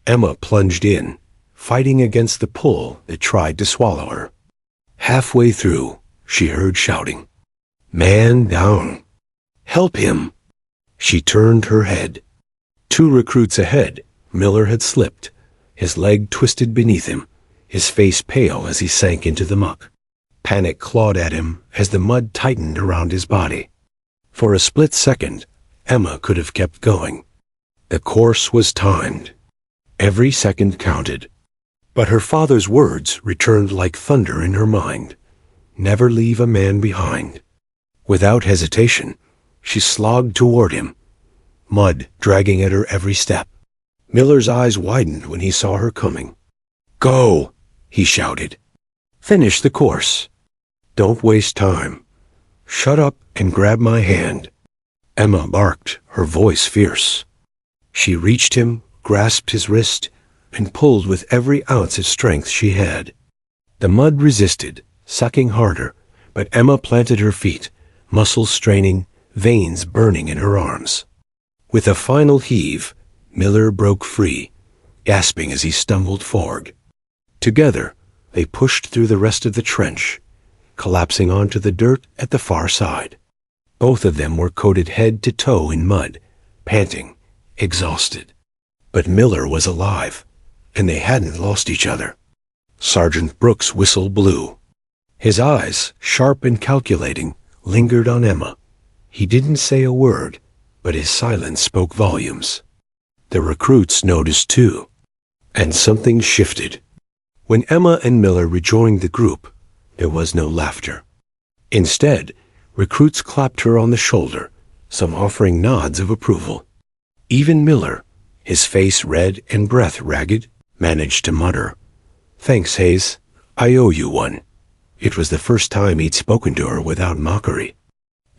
A: Emma plunged in, fighting against the pull that tried to swallow her. Halfway through, she heard shouting, "Man down! Help him!" She turned her head. 2 recruits ahead, Miller had slipped, his leg twisted beneath him, his face pale as he sank into the muck. Panic clawed at him as the mud tightened around his body. For a split second, Emma could have kept going. The course was timed. Every second counted. But her father's words returned like thunder in her mind. Never leave a man behind. Without hesitation, she slogged toward him, mud dragging at her every step. Miller's eyes widened when he saw her coming. "Go!" he shouted. "Finish the course. Don't waste time. Shut up and grab my hand." Emma barked, her voice fierce. She reached him, grasped his wrist, and pulled with every ounce of strength she had. The mud resisted, sucking harder, but Emma planted her feet, muscles straining, veins burning in her arms. With a final heave, Miller broke free, gasping as he stumbled forward. Together, they pushed through the rest of the trench, collapsing onto the dirt at the far side. Both of them were coated head to toe in mud, panting, exhausted. But Miller was alive, and they hadn't lost each other. Sergeant Brooks' whistle blew. His eyes, sharp and calculating, lingered on Emma. He didn't say a word, but his silence spoke volumes. The recruits noticed too, and something shifted. When Emma and Miller rejoined the group, there was no laughter. Instead, recruits clapped her on the shoulder, some offering nods of approval. Even Miller, his face red and breath ragged, managed to mutter, "Thanks, Hayes. I owe you one." It was the first time he'd spoken to her without mockery.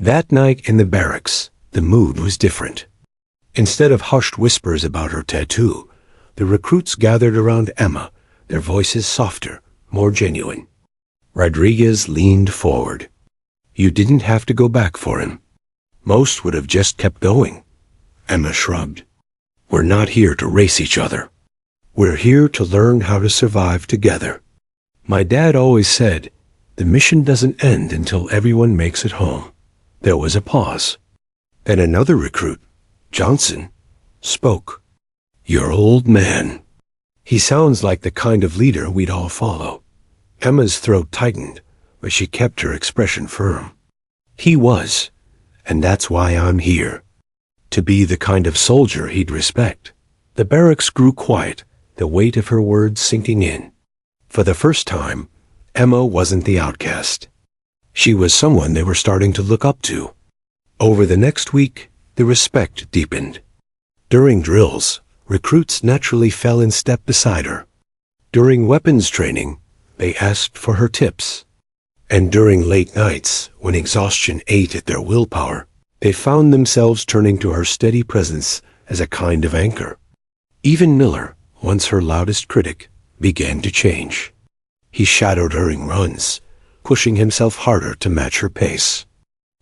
A: That night in the barracks, the mood was different. Instead of hushed whispers about her tattoo, the recruits gathered around Emma, their voices softer, more genuine. Rodriguez leaned forward. "You didn't have to go back for him. Most would have just kept going." Emma shrugged. "We're not here to race each other. We're here to learn how to survive together. My dad always said, the mission doesn't end until everyone makes it home." There was a pause. Then another recruit, Johnson, spoke. "Your old man. He sounds like the kind of leader we'd all follow." Emma's throat tightened, but she kept her expression firm. "He was, and that's why I'm here. To be the kind of soldier he'd respect." The barracks grew quiet, the weight of her words sinking in. For the first time, Emma wasn't the outcast. She was someone they were starting to look up to. Over the next week, the respect deepened. During drills, recruits naturally fell in step beside her. During weapons training, they asked for her tips. And during late nights, when exhaustion ate at their willpower, they found themselves turning to her steady presence as a kind of anchor. Even Miller, once her loudest critic, began to change. He shadowed during runs, pushing himself harder to match her pace.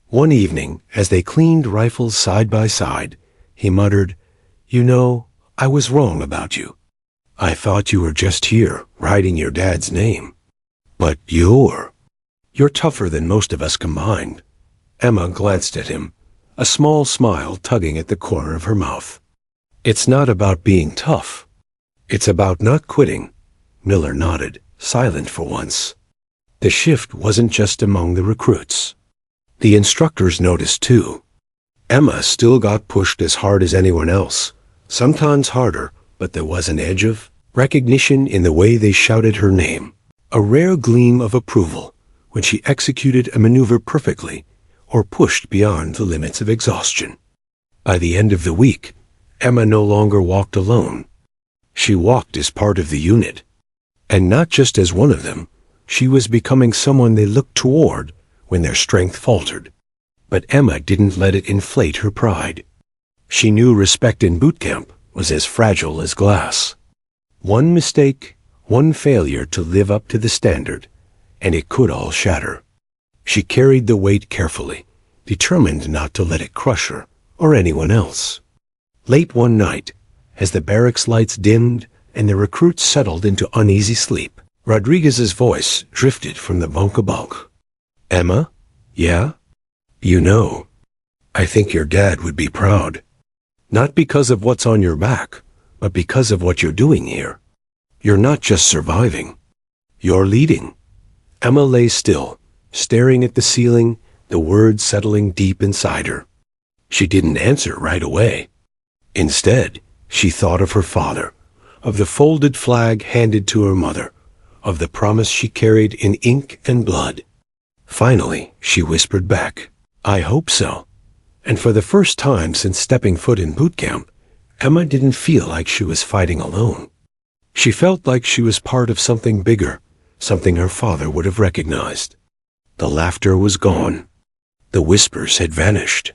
A: One evening, as they cleaned rifles side by side, he muttered, "You know, I was wrong about you. I thought you were just here, writing your dad's name. But you're tougher than most of us combined." Emma glanced at him, a small smile tugging at the corner of her mouth. "It's not about being tough. It's about not quitting." Miller nodded, silent for once. The shift wasn't just among the recruits. The instructors noticed too. Emma still got pushed as hard as anyone else, sometimes harder, but there was an edge of recognition in the way they shouted her name, a rare gleam of approval when she executed a maneuver perfectly or pushed beyond the limits of exhaustion. By the end of the week, Emma no longer walked alone. She walked as part of the unit. And not just as one of them. She was becoming someone they looked toward when their strength faltered. But Emma didn't let it inflate her pride. She knew respect in boot camp was as fragile as glass. One mistake, one failure to live up to the standard, and it could all shatter. She carried the weight carefully, determined not to let it crush her or anyone else. Late one night, as the barracks lights dimmed and the recruits settled into uneasy sleep, Rodriguez's voice drifted from the bunk above. "Emma? Yeah? You know, I think your dad would be proud. Not because of what's on your back, but because of what you're doing here. You're not just surviving. You're leading." Emma lay still, staring at the ceiling, the words settling deep inside her. She didn't answer right away. Instead, she thought of her father, of the folded flag handed to her mother, of the promise she carried in ink and blood. Finally, she whispered back, "I hope so." And for the first time since stepping foot in boot camp, Emma didn't feel like she was fighting alone. She felt like she was part of something bigger, something her father would have recognized. The laughter was gone. The whispers had vanished.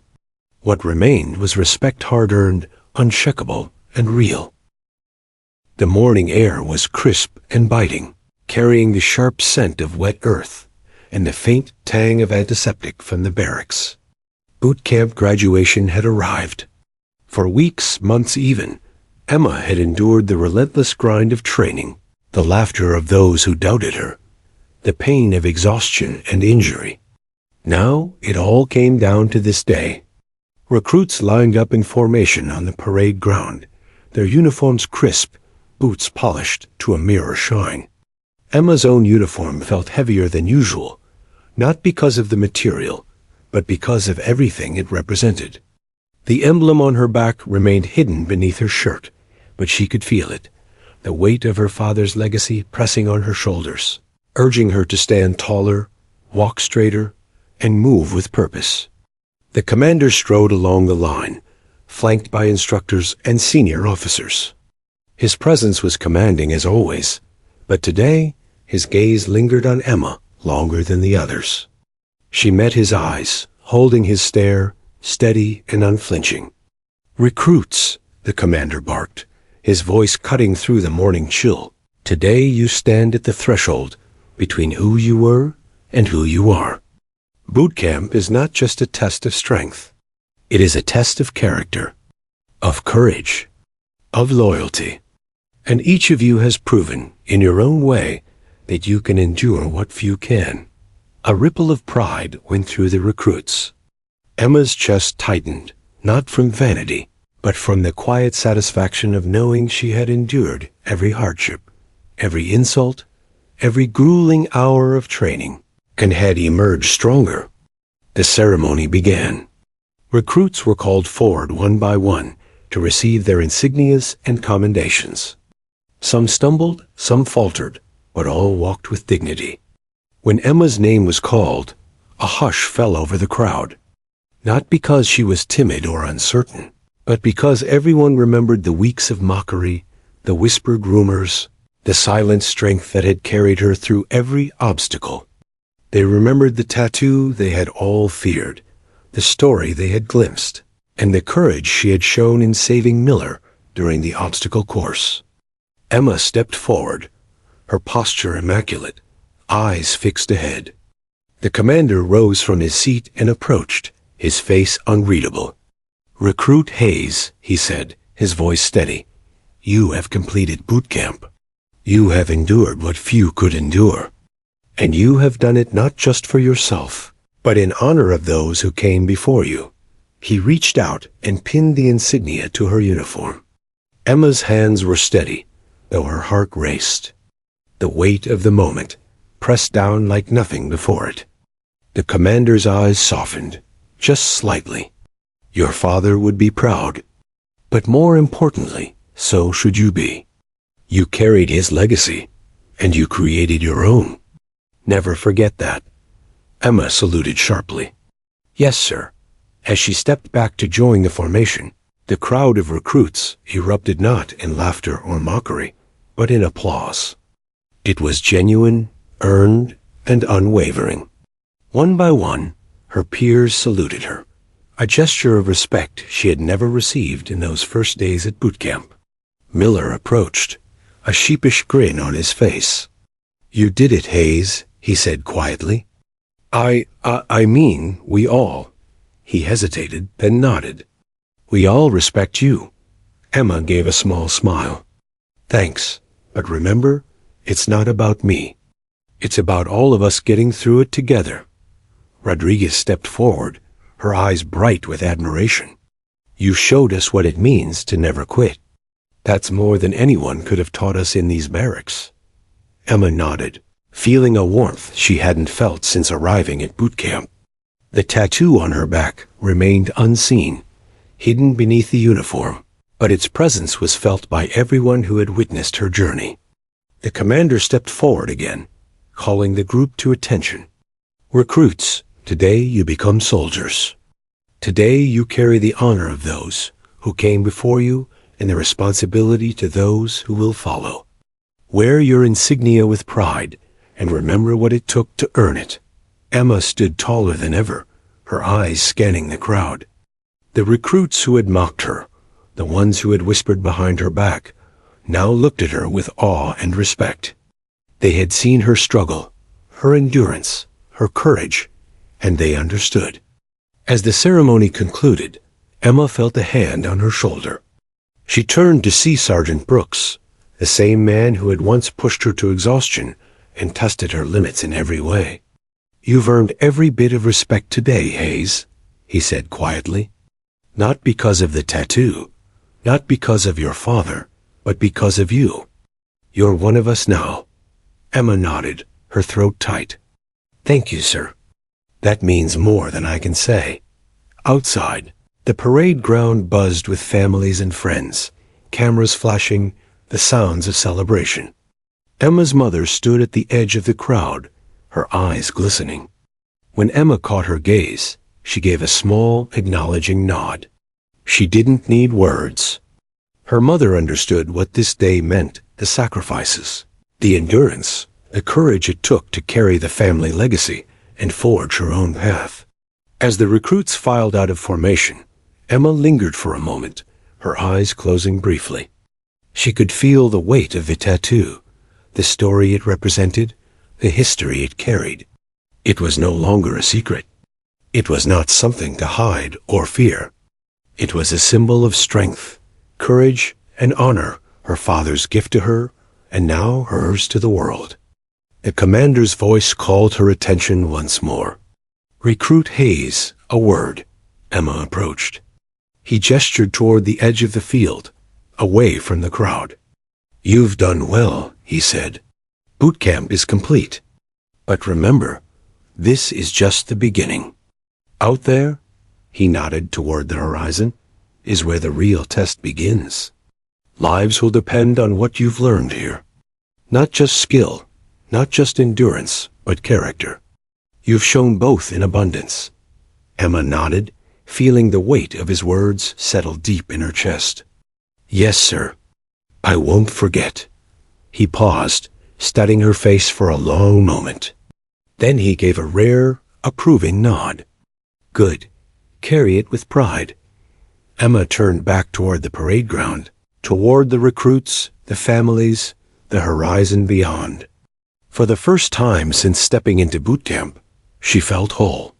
A: What remained was respect hard-earned, unshakable, and real. The morning air was crisp and biting, carrying the sharp scent of wet earth and the faint tang of antiseptic from the barracks. Boot camp graduation had arrived. For weeks, months even, Emma had endured the relentless grind of training, the laughter of those who doubted her, the pain of exhaustion and injury. Now it all came down to this day. Recruits lined up in formation on the parade ground, their uniforms crisp, boots polished to a mirror shine. Emma's own uniform felt heavier than usual, not because of the material, but because of everything it represented. The emblem on her back remained hidden beneath her shirt, but she could feel it, the weight of her father's legacy pressing on her shoulders, urging her to stand taller, walk straighter, and move with purpose. The commander strode along the line, flanked by instructors and senior officers. His presence was commanding as always, but today his gaze lingered on Emma longer than the others. She met his eyes, holding his stare, steady and unflinching. "Recruits," the commander barked, his voice cutting through the morning chill. "Today you stand at the threshold between who you were and who you are. Boot camp is not just a test of strength. It is a test of character, of courage, of loyalty. And each of you has proven, in your own way, that you can endure what few can." A ripple of pride went through the recruits. Emma's chest tightened, not from vanity, but from the quiet satisfaction of knowing she had endured every hardship, every insult, every grueling hour of training, and had emerged stronger. The ceremony began. Recruits were called forward one by one to receive their insignias and commendations. Some stumbled, some faltered, but all walked with dignity. When Emma's name was called, a hush fell over the crowd, not because she was timid or uncertain, but because everyone remembered the weeks of mockery, the whispered rumors, the silent strength that had carried her through every obstacle. They remembered the tattoo they had all feared, the story they had glimpsed, and the courage she had shown in saving Miller during the obstacle course. Emma stepped forward, her posture immaculate, eyes fixed ahead. The commander rose from his seat and approached, his face unreadable. "Recruit Hayes," he said, his voice steady, "you have completed boot camp. You have endured what few could endure. And you have done it not just for yourself, but in honor of those who came before you." He reached out and pinned the insignia to her uniform. Emma's hands were steady, though her heart raced. The weight of the moment pressed down like nothing before it. The commander's eyes softened, just slightly. Your father would be proud. But more importantly, so should you be. You carried his legacy, and you created your own. Never forget that. Emma saluted sharply. "Yes, sir." As she stepped back to join the formation, The crowd of recruits erupted not in laughter or mockery, but in applause. It was genuine, earned, and unwavering. One by one, her peers saluted her, a gesture of respect she had never received in those first days at Bootcamp. Miller approached, a sheepish grin on his face. "You did it, Hayes," he said quietly. I mean, we all." He hesitated, then nodded. "We all respect you." Emma gave a small smile. "Thanks, but remember, it's not about me. It's about all of us getting through it together." Rodriguez stepped forward, her eyes bright with admiration. "You showed us what it means to never quit. That's more than anyone could have taught us in these barracks." Emma nodded, feeling a warmth she hadn't felt since arriving at Bootcamp. The tattoo on her back remained unseen, hidden beneath the uniform, but its presence was felt by everyone who had witnessed her journey. The commander stepped forward again, calling the group to attention. "Recruits, today you become soldiers. Today you carry the honor of those who came before you and the responsibility to those who will follow. Wear your insignia with pride and remember what it took to earn it." Emma stood taller than ever, her eyes scanning the crowd. The recruits who had mocked her, the ones who had whispered behind her back, now looked at her with awe and respect. They had seen her struggle, her endurance, her courage, and they understood. As the ceremony concluded, Emma felt a hand on her shoulder. She turned to see Sergeant Brooks, the same man who had once pushed her to exhaustion and tested her limits in every way. "You've earned every bit of respect today, Hayes," he said quietly. "Not because of the tattoo, not because of your father, but because of you. You're one of us now." Emma nodded, her throat tight. "Thank you, sir. That means more than I can say." Outside, the parade ground buzzed with families and friends, cameras flashing, the sounds of celebration. Emma's mother stood at the edge of the crowd, her eyes glistening. When Emma caught her gaze, she gave a small, acknowledging nod. She didn't need words. Her mother understood what this day meant, the sacrifices, the endurance, the courage it took to carry the family legacy and forge her own path. As the recruits filed out of formation, Emma lingered for a moment, her eyes closing briefly. She could feel the weight of the tattoo, the story it represented, the history it carried. It was no longer a secret. It was not something to hide or fear. It was a symbol of strength, courage, and honor, her father's gift to her, and now hers to the world. The commander's voice called her attention once more. "Recruit Hayes, a word." Emma approached. He gestured toward the edge of the field, away from the crowd. "You've done well," he said. "Bootcamp is complete. But remember, this is just the beginning. Out there," he nodded toward the horizon, "is where the real test begins. Lives will depend on what you've learned here. Not just skill, not just endurance, but character. You've shown both in abundance." Emma nodded, feeling the weight of his words settle deep in her chest. "Yes, sir. I won't forget." He paused, studying her face for a long moment. Then he gave a rare, approving nod. "Good. Carry it with pride." Emma turned back toward the parade ground, toward the recruits, the families, the horizon beyond. For the first time since stepping into Bootcamp, she felt whole.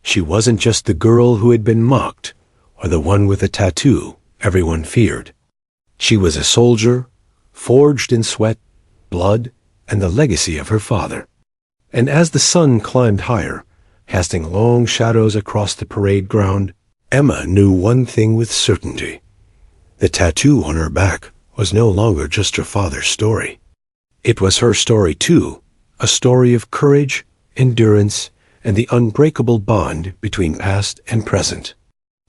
A: She wasn't just the girl who had been mocked, or the one with a tattoo everyone feared. She was a soldier, forged in sweat, blood, and the legacy of her father. And as the sun climbed higher, casting long shadows across the parade ground, Emma knew one thing with certainty. The tattoo on her back was no longer just her father's story. It was her story too, a story of courage, endurance, and the unbreakable bond between past and present.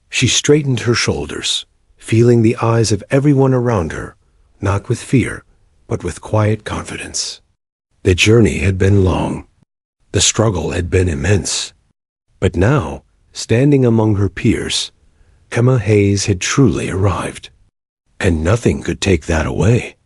A: She straightened her shoulders, feeling the eyes of everyone around her, not with fear, but with quiet confidence. The journey had been long. The struggle had been immense. But now, standing among her peers, Emma Hayes had truly arrived. And nothing could take that away.